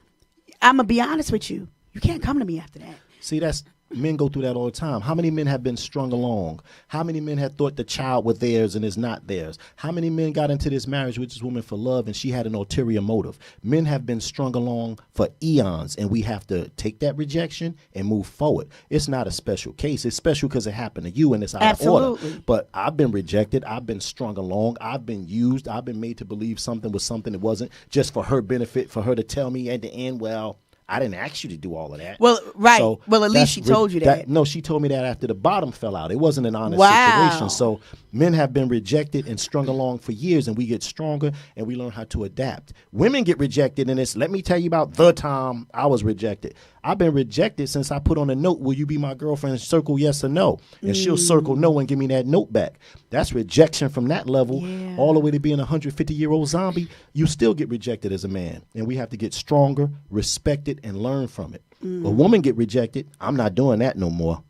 I'm gonna be honest with you. You can't come to me after that. See, men go through that all the time. How many men have been strung along? How many men have thought the child was theirs and is not theirs? How many men got into this marriage with this woman for love and she had an ulterior motive? Men have been strung along for eons, and we have to take that rejection and move forward. It's not a special case. It's special because it happened to you and it's out of order. Absolutely. But I've been rejected. I've been strung along. I've been used. I've been made to believe something was something it wasn't, just for her benefit, for her to tell me at the end, well, I didn't ask you to do all of that. Well, right. So Well, at least she told you that. No, she told me that after the bottom fell out. It wasn't an honest Wow. situation. So men have been rejected and strung along for years, and we get stronger and we learn how to adapt. Women get rejected, and let me tell you about the time I was rejected. I've been rejected since I put on a note, will you be my girlfriend? Circle yes or no. And she'll circle no and give me that note back. That's rejection from that level all the way to being a 150-year-old zombie. You still get rejected as a man. And we have to get stronger, respect it, and learn from it. A woman get rejected. I'm not doing that no more.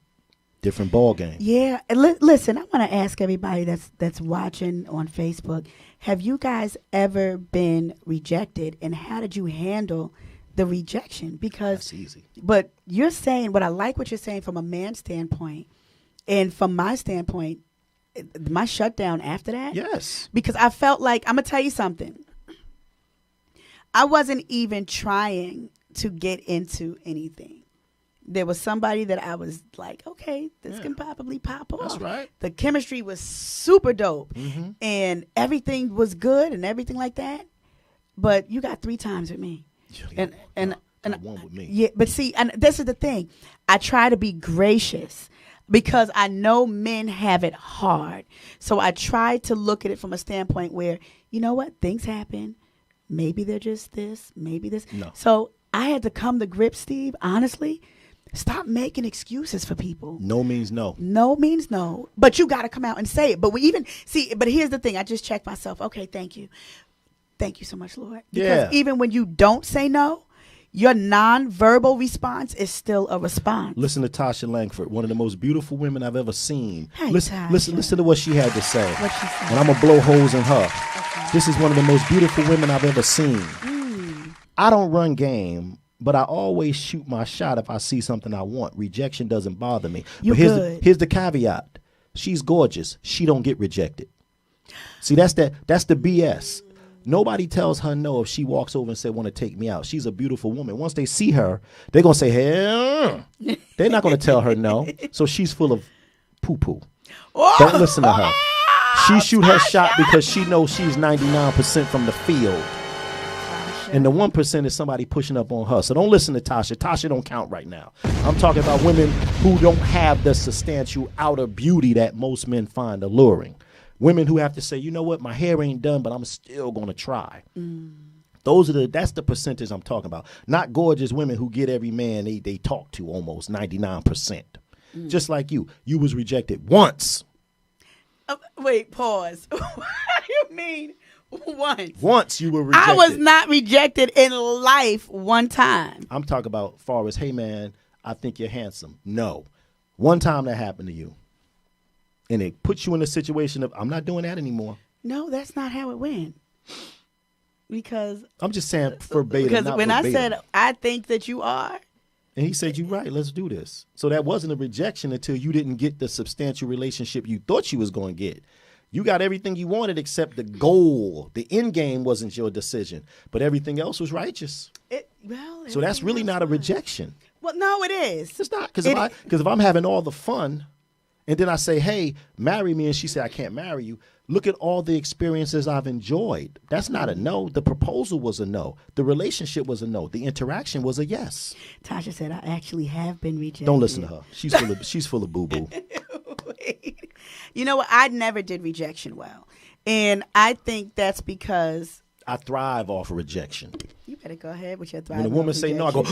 Different ball game. Yeah. And listen, I want to ask everybody that's watching on Facebook, have you guys ever been rejected, and how did you handle the rejection? Because That's easy. But you're saying, what I like what you're saying from a man's standpoint, and from my standpoint, my shutdown after that. Yes. Because I felt like, I'm gonna tell you something. I wasn't even trying to get into anything. There was somebody that I was like, okay, this can probably pop off. That's right. The chemistry was super dope, and everything was good and everything like that. But you got 3 times with me, and one with me. yeah. But see, and this is the thing. I try to be gracious. because I know men have it hard. So I try to look at it from a standpoint where, you know what, things happen. Maybe they're just this, maybe this. No. So I had to come to grips, Steve, honestly. Stop making excuses for people. No means no. No means no. But you got to come out and say it. But but here's the thing. I just checked myself. Okay, thank you. Thank you so much, Lord. Because even when you don't say no, your non-verbal response is still a response. Listen to Tasha Langford, one of the most beautiful women I've ever seen. Hey, listen to what she had to say. What she said. And I'm going to blow holes in her. Okay. This is one of the most beautiful women I've ever seen. I don't run game, but I always shoot my shot if I see something I want. Rejection doesn't bother me. You but good. Here's the caveat. She's gorgeous. She don't get rejected. See, that's the BS. Nobody tells her no if she walks over and say, want to take me out. She's a beautiful woman. Once they see her, they're going to say, hell. They're not going to tell her no. So she's full of poo-poo. Don't listen to her. She shoot her shot because she knows she's 99% from the field. And the 1% is somebody pushing up on her. So don't listen to Tasha. Tasha don't count right now. I'm talking about women who don't have the substantial outer beauty that most men find alluring. Women who have to say, you know what, my hair ain't done, but I'm still going to try. That's the percentage I'm talking about. Not gorgeous women who get every man they talk to almost 99%. Just like you. You was rejected once. Wait, pause. What do you mean once? Once you were rejected. I was not rejected in life one time. I'm talking about far as, hey, man, I think you're handsome. No. One time that happened to you. And it puts you in a situation of, I'm not doing that anymore. No, that's not how it went. Because I'm just saying verbatim. Because not when verbatim. I said, I think that you are. And he said, you're right, let's do this. So that wasn't a rejection until you didn't get the substantial relationship you thought you was going to get. You got everything you wanted except the goal. The end game wasn't your decision. But everything else was righteous. So that's really not a rejection. Well, no, it is. It's not. Because if I'm having all the fun, and then I say, hey, marry me, and she said, I can't marry you. Look at all the experiences I've enjoyed. That's not a no. The proposal was a no. The relationship was a no. The interaction was a yes. Tasha said, I actually have been rejected. Don't listen to her. She's full of boo-boo. You know what? I never did rejection well. And I think that's because I thrive off of rejection. You better go ahead with your thrive. When a woman say no, I go.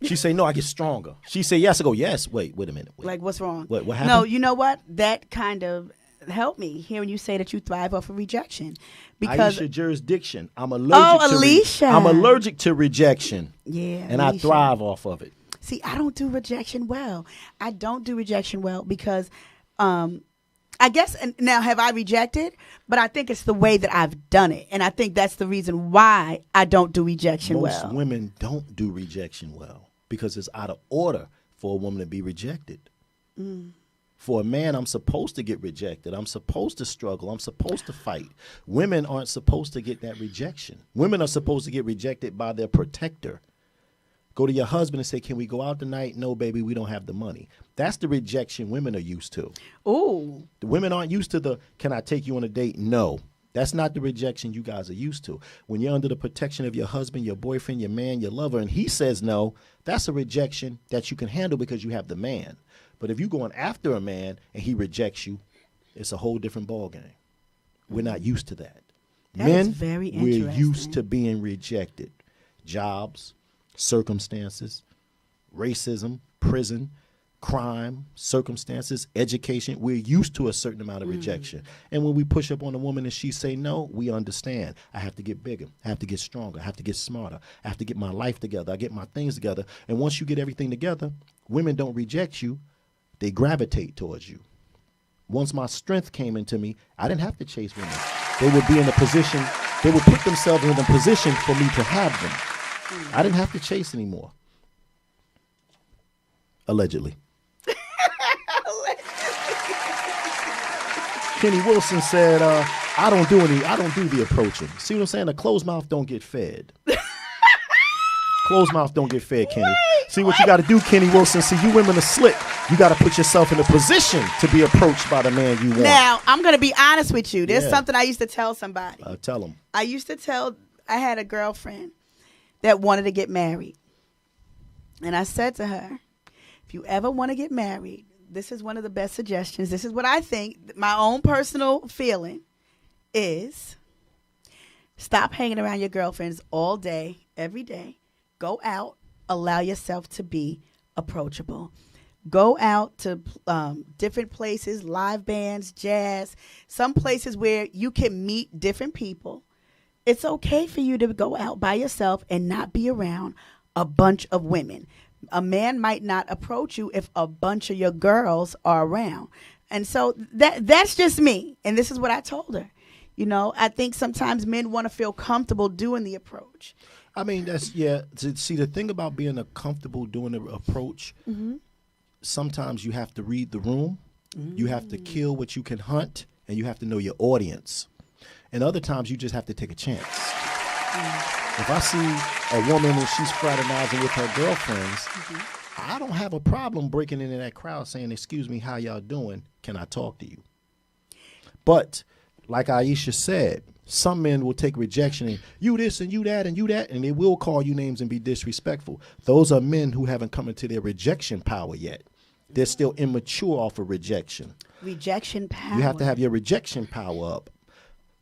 She say no, I get stronger. She say yes, I go yes. Wait a minute. Wait. Like, what's wrong? What happened? No, you know what? That kind of helped me hearing you say that you thrive off of rejection. Because Aisha jurisdiction. I'm allergic I'm allergic to rejection. Yeah. And Alicia. I thrive off of it. See, I don't do rejection well. I don't do rejection well because I guess, and now have I rejected? But I think it's the way that I've done it. And I think that's the reason why I don't do rejection well. Most women don't do rejection well because it's out of order for a woman to be rejected. For a man, I'm supposed to get rejected. I'm supposed to struggle. I'm supposed to fight. Women aren't supposed to get that rejection. Women are supposed to get rejected by their protector. Go to your husband and say, can we go out tonight? No, baby, we don't have the money. That's the rejection women are used to. Ooh. The women aren't used to the, can I take you on a date? No. That's not the rejection you guys are used to. When you're under the protection of your husband, your boyfriend, your man, your lover, and he says no, that's a rejection that you can handle because you have the man. But if you're going after a man and he rejects you, it's a whole different ballgame. We're not used to that. That Men, is very we're interesting. used to being rejected. Jobs, circumstances, racism, prison, crime, circumstances, education. We're used to a certain amount of rejection. And when we push up on a woman and she say no, we understand. I have to get bigger. I have to get stronger. I have to get smarter. I have to get my life together. I get my things together. And once you get everything together, women don't reject you. They gravitate towards you. Once my strength came into me, I didn't have to chase women. They would be in a position, they would put themselves in a position for me to have them. I didn't have to chase anymore. Allegedly. Kenny Wilson said, I don't do the approaching. See what I'm saying? A closed mouth don't get fed. Closed mouth don't get fed, Kenny. See what you got to do, Kenny Wilson. See, you women are slick. You got to put yourself in a position to be approached by the man you want. Now, I'm going to be honest with you. There's something I used to tell somebody. Tell them. I had a girlfriend that wanted to get married. And I said to her, if if you ever want to get married, this is one of the best suggestions. This is what I think. My own personal feeling is stop hanging around your girlfriends all day, every day. Go out. Allow yourself to be approachable. Go out to different places, live bands, jazz, some places where you can meet different people. It's okay for you to go out by yourself and not be around a bunch of women. A man might not approach you if a bunch of your girls are around. And so that's just me. And this is what I told her. You know, I think sometimes men want to feel comfortable doing the approach. I mean, see, the thing about being comfortable doing the approach, sometimes you have to read the room. You have to kill what you can hunt, and you have to know your audience. And other times you just have to take a chance. If I see a woman and she's fraternizing with her girlfriends, I don't have a problem breaking into that crowd saying, "Excuse me, how y'all doing? Can I talk to you?" But like Aisha said, some men will take rejection and you this and you that and you that, and they will call you names and be disrespectful. Those are men who haven't come into their rejection power yet. They're still immature off of rejection. Rejection power. You have to have your rejection power up.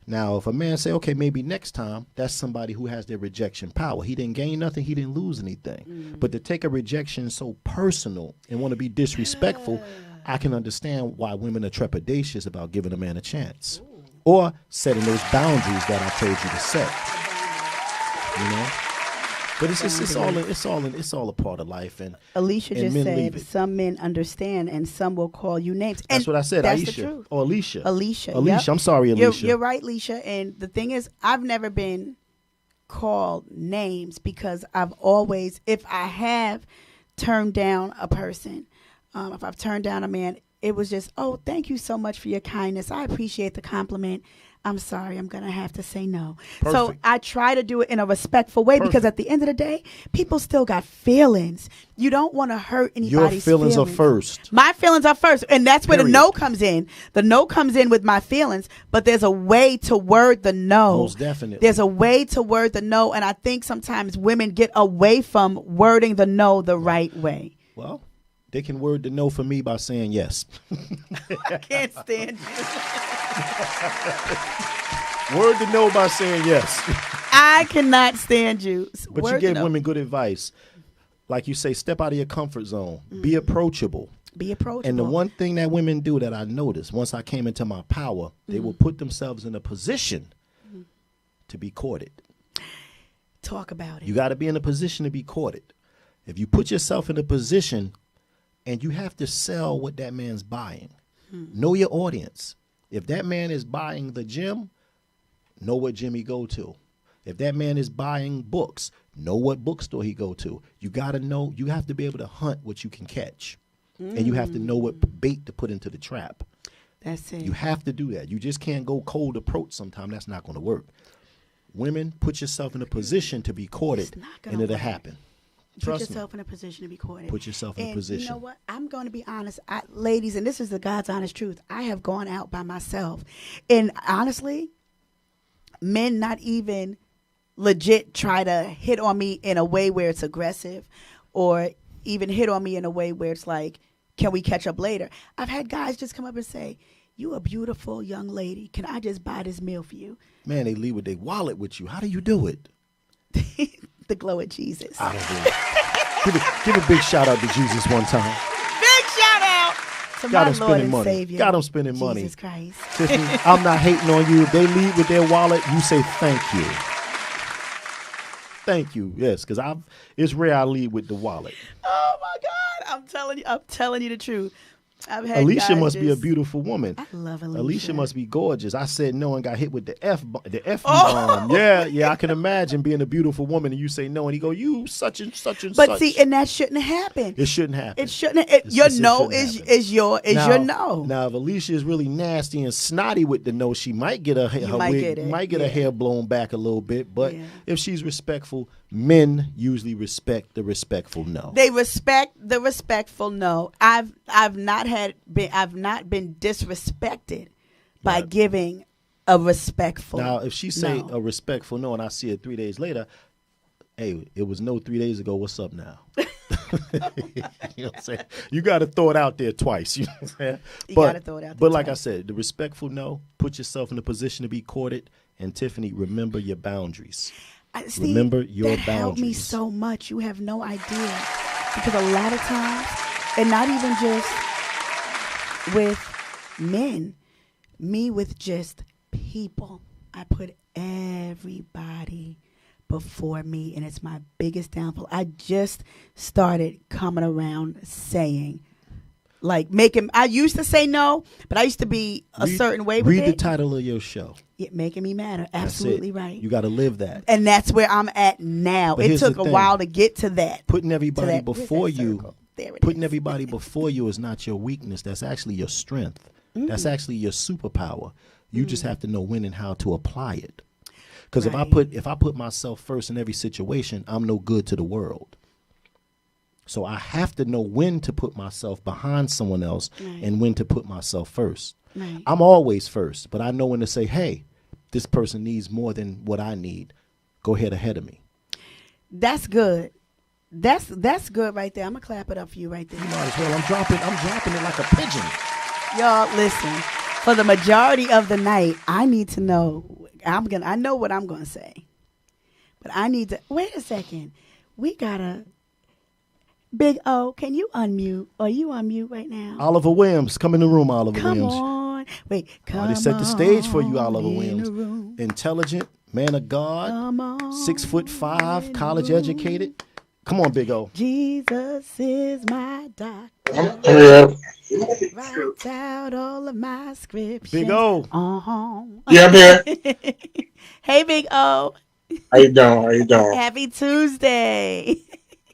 Now, if a man say, okay, maybe next time, that's somebody who has their rejection power. He didn't gain nothing. He didn't lose anything. But to take a rejection so personal and want to be disrespectful, I can understand why women are trepidatious about giving a man a chance. Or setting those boundaries that I told you to set. You know? But it's all a part of life. And Alicia and just men said some men understand and some will call you names. And that's what I said, that's Aisha. The truth. Or Alicia. Alicia. Alicia, Yep. I'm sorry, Alicia. You're right, Alicia. And the thing is, I've never been called names because I've always, if I have turned down a person, if I've turned down a man, it was just, oh, thank you so much for your kindness. I appreciate the compliment. I'm sorry, I'm going to have to say no. Perfect. So I try to do it in a respectful way because at the end of the day, people still got feelings. You don't want to hurt anybody's feelings. Your feelings are first. My feelings are first. And that's where Period. the no comes in. The no comes in with my feelings, but there's a way to word the no. Most definitely. There's a way to word the no. And I think sometimes women get away from wording the no the right way. Well, they can word the no for me by saying yes. I can't stand you. Word the no by saying yes. I cannot stand you. But Word you gave no. women good advice. Like you say, step out of your comfort zone. Be approachable. Be approachable. And the one thing that women do that I noticed, once I came into my power, they will put themselves in a position to be courted. Talk about it. You got to be in a position to be courted. If you put yourself in a position and you have to sell what that man's buying, know your audience. If that man is buying the gym, know what gym he go to. If that man is buying books, know what bookstore he go to. You got to know, you have to be able to hunt what you can catch. And you have to know what bait to put into the trap. That's it. You have to do that. You just can't go cold approach sometime. That's not going to work. Women, put yourself in a position to be courted, and it'll happen. Put yourself in a position to be courted. Put yourself in a position. You know what? I'm going to be honest. Ladies, and this is the God's honest truth, I have gone out by myself. And honestly, men not even legit try to hit on me in a way where it's aggressive or even hit on me in a way where it's like, can we catch up later? I've had guys just come up and say, you a beautiful young lady. Can I just buy this meal for you? Man, they leave with their wallet with you. How do you do it? The glow of Jesus. I don't do it. Give a big shout out to Jesus one time. Big shout out to Got my him Lord spending and money. Savior. Got him spending money. Jesus Christ. Tiffany, I'm not hating on you. If they leave with their wallet, you say thank you. Thank you. Yes, because it's rare I leave with the wallet. Oh my God. I'm telling you the truth. I've had Alicia guys must be a just- beautiful woman. I love Alicia. Alicia must be gorgeous. I said no and got hit with the F Oh. bomb. Yeah, I can imagine being a beautiful woman and you say no and he go, you such and such and But such. see, and that shouldn't happen. It shouldn't happen. It shouldn't. Your no shouldn't happen. is your no. Now, if Alicia is really nasty and snotty with the no, she might get her might wig, get it, might get yeah. her hair blown back a little bit. But Yeah. if she's respectful, men usually respect the respectful no. They respect the respectful no. I've not been disrespected by Right. giving a respectful. Now, if she say no. a respectful no and I see it 3 days later, hey, it was no 3 days ago. What's up now? You know what I'm saying? You got to throw it out there twice. You know what I'm saying? You gotta throw it out there But like I twice. said, the respectful no, put yourself in a position to be courted. And Tiffany, remember your boundaries. Steve, Remember your that helped me boundaries. so much. You have no idea. Because a lot of times, and not even just with men, me with just people, I put everybody before me, and it's my biggest downfall. I just started coming around saying, like, making, I used to say no, but I used to be a certain way with Read it. the title of your show. It making me madder. That's Absolutely it. right. You got to live that. And that's where I'm at now. But It here's took the a thing. while to get to that. Putting everybody where's before that you, circle? There it putting is. everybody before you is not your weakness. That's actually your strength. That's actually your superpower. You just have to know when and how to apply it. Because Right. if I put myself first in every situation, I'm no good to the world. So I have to know when to put myself behind someone else Right. and when to put myself first. Right. I'm always first, but I know when to say, hey, this person needs more than what I need. Go ahead of me. That's good. That's good right there. I'm gonna clap it up for you right there. You might as well. I'm dropping it like a pigeon. Y'all, listen. For the majority of the night, I need to know. I know what I'm gonna say, but I need to wait a second. We gotta. Big O, can you unmute? Are you on mute right now? Oliver Williams, come in the room, Oliver Come Williams. on, wait. Come They set the stage for you, on Oliver in Williams. the room. Intelligent, man of God, Come on 6'5", in college the room. educated. Come on, Big O. Jesus is my doctor. Yeah, Writes out all of my scriptures. Big O. yeah, I'm here. Hey, Big O. How you doing? How you doing? Happy Tuesday.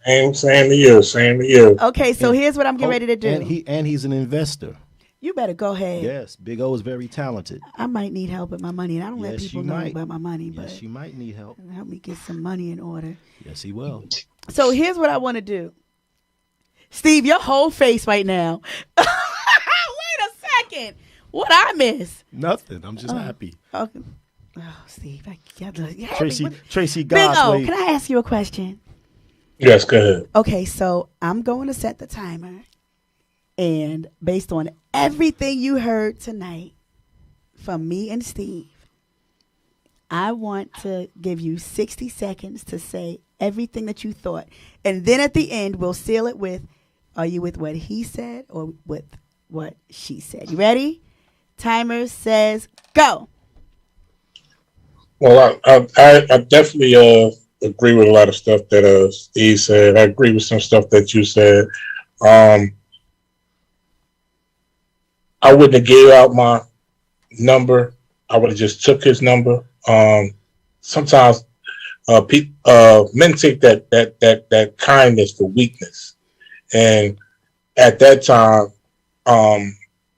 Same to you. Same to you. Okay, so here's what I'm getting ready to do. And he's an investor. You better go ahead. Yes, Big O is very talented. I might need help with my money, and I don't let Yes, people you know might. about my money, Yes, but you might need help. help me get some money in order. Yes, he will. So here's what I want to do. Steve, your whole face right now. Wait a second. What I miss? Nothing. I'm just happy. Okay. Oh, Steve, I gotta. Tracy Big O, Gosley. can I ask you a question? Yes, go ahead. Okay, so I'm going to set the timer. And based on everything you heard tonight from me and Steve, I want to give you 60 seconds to say everything that you thought. And then at the end, we'll seal it with, are you with what he said or with what she said? You ready? Timer says go. Well, I definitely agree with a lot of stuff that Steve said. I agree with some stuff that you said. I wouldn't have gave out my number. I would have just took his number. Sometimes men take that kindness for weakness, and at that time,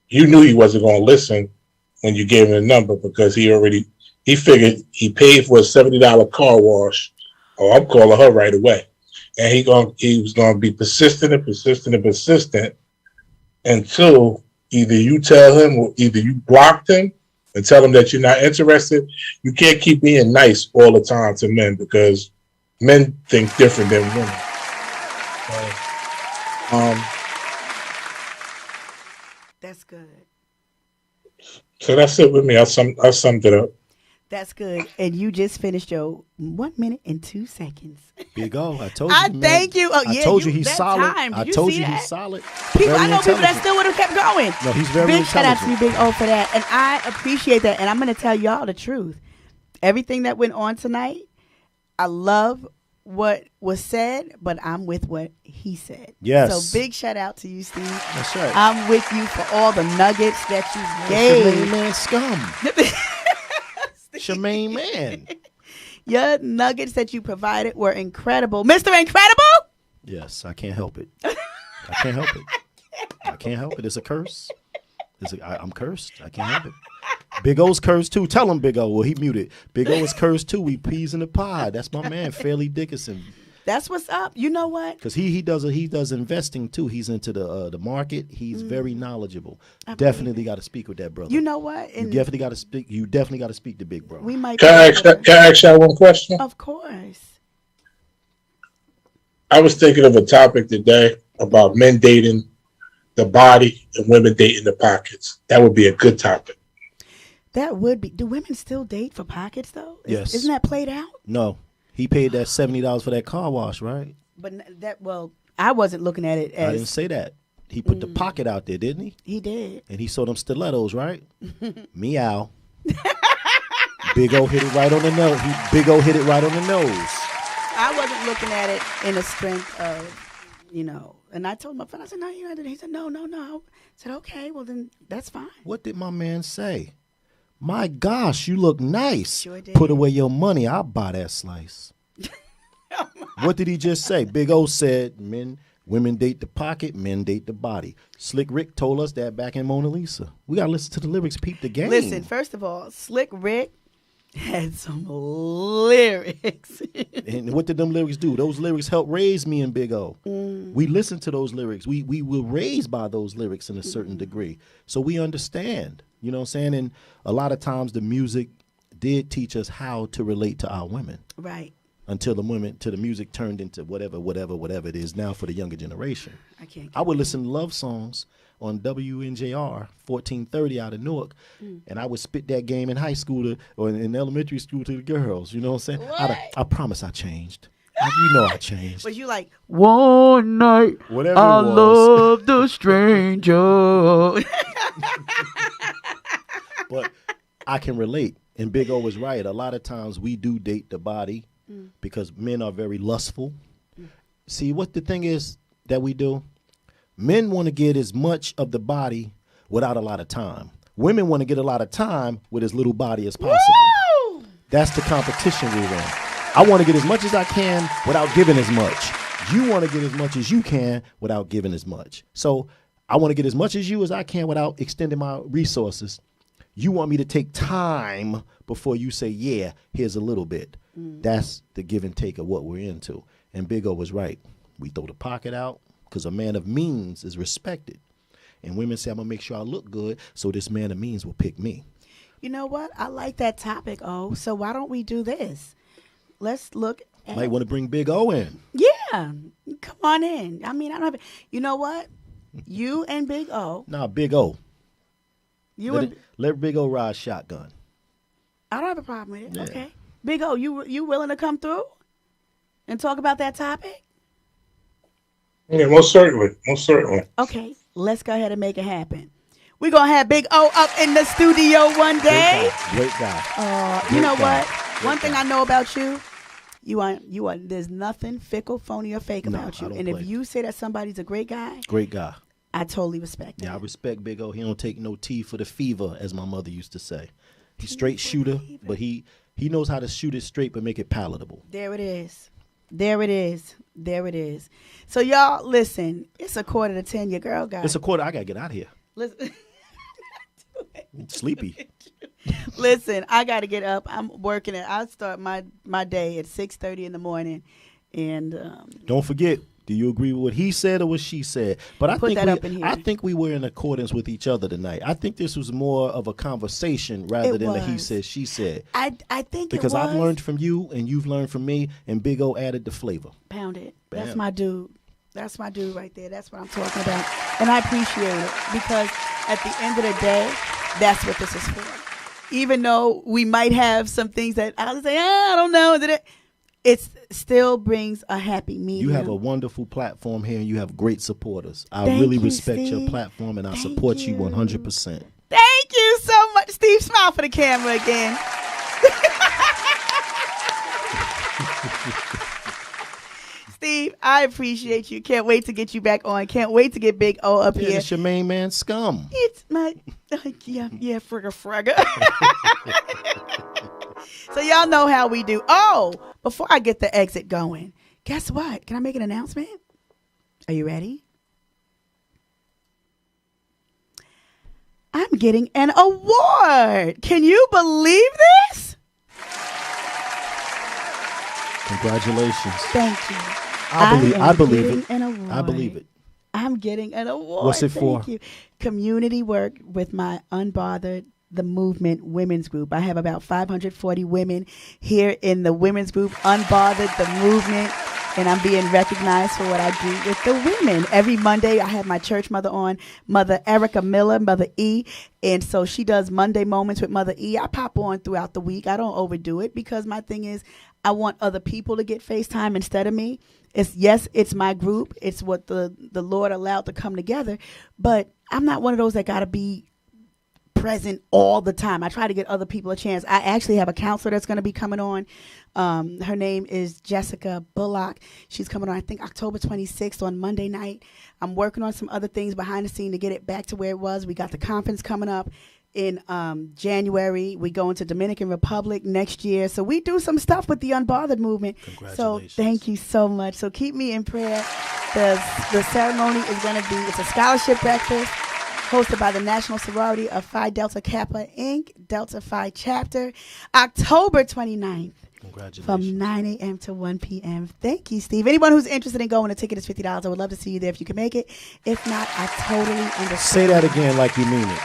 you knew he wasn't going to listen when you gave him the number because he figured he paid for a $70 car wash. Oh, I'm calling her right away, and he was going to be persistent until either you tell him or either you blocked him and tell him that you're not interested. You can't keep being nice all the time to men because men think different than women. That's good. So that's it with me. I summed it up. That's good. And you just finished your 1 minute and 2 seconds. Big O, I told you. I man. thank you. Oh, I yeah, told you you- he's that solid. time. Did I you told see you that? he's solid. People, Very I know people that intelligent. still would have kept going. No, he's very Big shout out to you, intelligent. Big O, for that. And I appreciate that. And I'm going to tell y'all the truth. Everything that went on tonight, I love what was said, but I'm with what he said. Yes. So big shout out to you, Steve. That's right. I'm with you for all the nuggets that you Shemaine gave. man scum. Shemaine man. Your nuggets that you provided were incredible. Mr. Incredible? Yes, I can't help it. I can't help it. I can't help it. It's a curse. I'm cursed. I can't help it. Big O's cursed too. Tell him Big O. Well, he muted. Big O is cursed too. We peas in the pod. That's my man, Fairleigh Dickinson. That's what's up. You know what? Because he does investing too. He's into the market. He's very knowledgeable. I believe Definitely got to speak with that brother. You know what? You definitely got to speak. You definitely got to speak to Big Bro. We might Can I ask y'all one question? Of course. I was thinking of a topic today about men dating the body and women dating the pockets. That would be a good topic. That would be. Do women still date for pockets though? Yes. Isn't that played out? No, he paid that $70 for that car wash, right? But I wasn't looking at it I didn't as say that. He put the pocket out there, didn't he? he did. And he saw them stilettos, right? Meow. Big O hit it right on the nose. Big O hit it right on the nose. I wasn't looking at it in the strength of, and I told my friend, I said, no, he said, no. I said, okay, well then that's fine. What did my man say? My gosh, you look nice. Sure did. Put away your money. I'll buy that slice. What did he just say? Big O said, women date the pocket, men date the body. Slick Rick told us that back in Mona Lisa. We got to listen to the lyrics, peep the game. Listen, first of all, Slick Rick had some lyrics. And what did them lyrics do? Those lyrics helped raise me and Big O. We listened to those lyrics. We were raised by those lyrics in a certain degree. So we understand. You know what I'm saying? And a lot of times the music did teach us how to relate to our women. Right. Until the music turned into whatever it is now for the younger generation. I would listen to love songs on WNJR 1430 out of Newark, and I would spit that game in high school or in elementary school to the girls. You know what I'm saying? I promise I changed. You know I changed. Was you like, one night Whatever I it was. loved the stranger? But I can relate. And Big O was right. A lot of times we do date the body because men are very lustful. See, what the thing is that we do? Men want to get as much of the body without a lot of time. Women want to get a lot of time with as little body as possible. woo! That's the competition we're in. I want to get as much as I can without giving as much. You want to get as much as you can without giving as much. So I want to get as much as you as I can without extending my resources. You want me to take time before you say, yeah, here's a little bit. That's the give and take of what we're into. And Big O was right. We throw the pocket out because a man of means is respected. And women say, I'm going to make sure I look good so this man of means will pick me. You know what? I like that topic, so why don't we do this? Let's look at... Might want to bring Big O in. Yeah. Come on in. I mean, I don't have... You know what? You and Big O... Nah, Big O. You Let Big O ride shotgun. I don't have a problem with it. Yeah. Okay. Big O, you willing to come through and talk about that topic? Yeah, most certainly. Most certainly. Okay. Let's go ahead and make it happen. We're going to have Big O up in the studio one day. Great guy. You know Great guy. what? One thing I know about you, you are. There's nothing fickle, phony, or fake No, about I you. don't And play. if you say that somebody's a great guy, Great guy. I totally respect Yeah, I that. respect Big O. He don't take no tea for the fever, as my mother used to say. He's straight shooter, but he knows how to shoot it straight but make it palatable. There it is. There it is. There it is. So y'all, listen. It's 9:45. Your girl got. It's a quarter. I gotta get out of here. Listen. I'm sleepy. Listen, I got to get up. I'm working it. I start my day at 6:30 in the morning, and Don't forget. Do you agree with what he said or what she said? But Put that up in here. I think we were in accordance with each other tonight. I think this was more of a conversation rather It than a he was. said, she said. I think Because it was. I've learned from you and you've learned from me, and Big O added the flavor. Pound it. That's Bam. my dude. That's my dude right there. That's what I'm talking about, and I appreciate it because at the end of the day, that's what this is for. Even though we might have some things that I'll say, I don't know, it still brings a happy medium. You have a wonderful platform here, and you have great supporters. I Thank really you, respect your Steve. platform, and I Thank support you you. 100%. Thank you so much, Steve. Smile for the camera again. Steve, I appreciate you. Can't wait to get you back on. Can't wait to get Big O up Yeah, here. it's your main man, Scum. It's my, yeah, frigga. So y'all know how we do. Oh, before I get the exit going, guess what? Can I make an announcement? Are you ready? I'm getting an award. Can you believe this? Congratulations. Thank you. I believe getting it. An award. I believe it. I'm getting an award. What's it for? Thank you. Community work with my Unbothered the Movement women's group. I have about 540 women here in the women's group, Unbothered the Movement. and I'm being recognized for what I do with the women. Every Monday, I have my church mother on, Mother Erica Miller, Mother E. And so she does Monday Moments with Mother E. I pop on throughout the week. I don't overdo it because my thing is I want other people to get FaceTime instead of me. It's my group. It's what the Lord allowed to come together. But I'm not one of those that got to be present all the time. I try to get other people a chance. I actually have a counselor that's going to be coming on. Her name is Jessica Bullock. She's coming on, I think, October 26th on Monday night. I'm working on some other things behind the scene to get it back to where it was. We got the conference coming up in January. We go into Dominican Republic next year. So we do some stuff with the Unbothered movement. So thank you so much. So keep me in prayer. The ceremony is going to be, it's a scholarship breakfast hosted by the National Sorority of Phi Delta Kappa, Inc., Delta Phi Chapter, October 29th. Congratulations. From 9 a.m. to 1 p.m. Thank you, Steve. Anyone who's interested in going, the ticket is $50. I would love to see you there if you can make it. If not, I totally understand. Say that again like you mean it.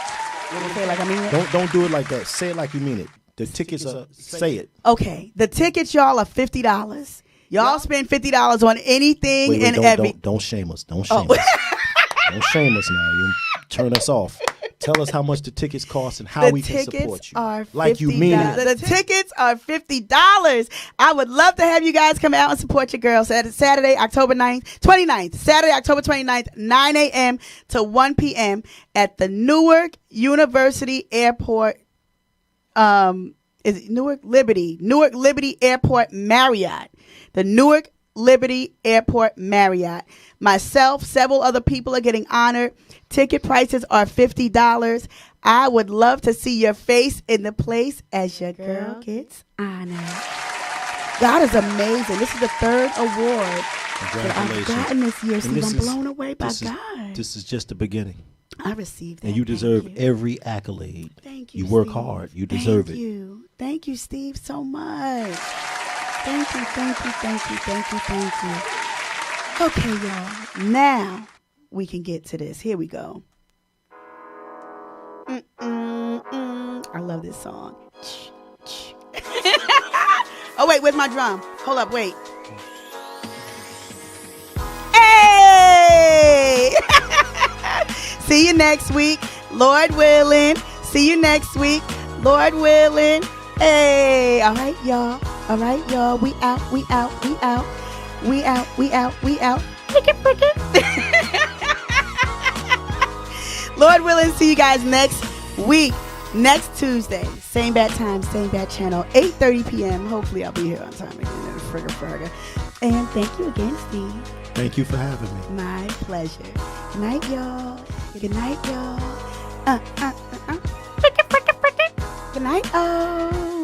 Say it like I mean it? Don't do it like that. Say it like you mean it. The tickets are, say it. Okay. The tickets, y'all, are $50. Y'all spend $50 on anything and everything. Don't shame us. Don't shame us. Don't shame us now. You turn us off. Tell us how much the tickets cost and how we can support you. Are like you mean it. The tickets are $50. I would love to have you guys come out and support your girls. Saturday, October 29th. Saturday, October 29th, 9 a.m. to 1 p.m. at the Newark University Airport. Is it Newark Liberty Airport Marriott. The Newark Liberty Airport Marriott. Myself, several other people are getting honored. Ticket prices are $50. I would love to see your face in the place as your girl gets honored. God is amazing. This is the third award that I've gotten this year, Steve. I'm blown away by God. This is just the beginning. I received that. And you deserve every accolade. Thank you, You work Steve. hard. You deserve Thank it. you. Thank you, Steve, so much. Thank you, thank you, thank you, thank you, thank you. Okay, y'all. Now we can get to this. Here we go. I love this song. Oh, wait, where's my drum? Hold up, wait. Hey! See you next week, Lord willing. See you next week, Lord willing. Hey, all right, y'all. All right, y'all. We out, we out, we out. We out, we out, we out. Lord willing, see you guys next week. Next Tuesday. Same bad time, same bad channel. 8:30 p.m. Hopefully I'll be here on time again. Frigga. And thank you again, Steve. Thank you for having me. My pleasure. Good night, y'all. Good night, y'all. Good night, oh.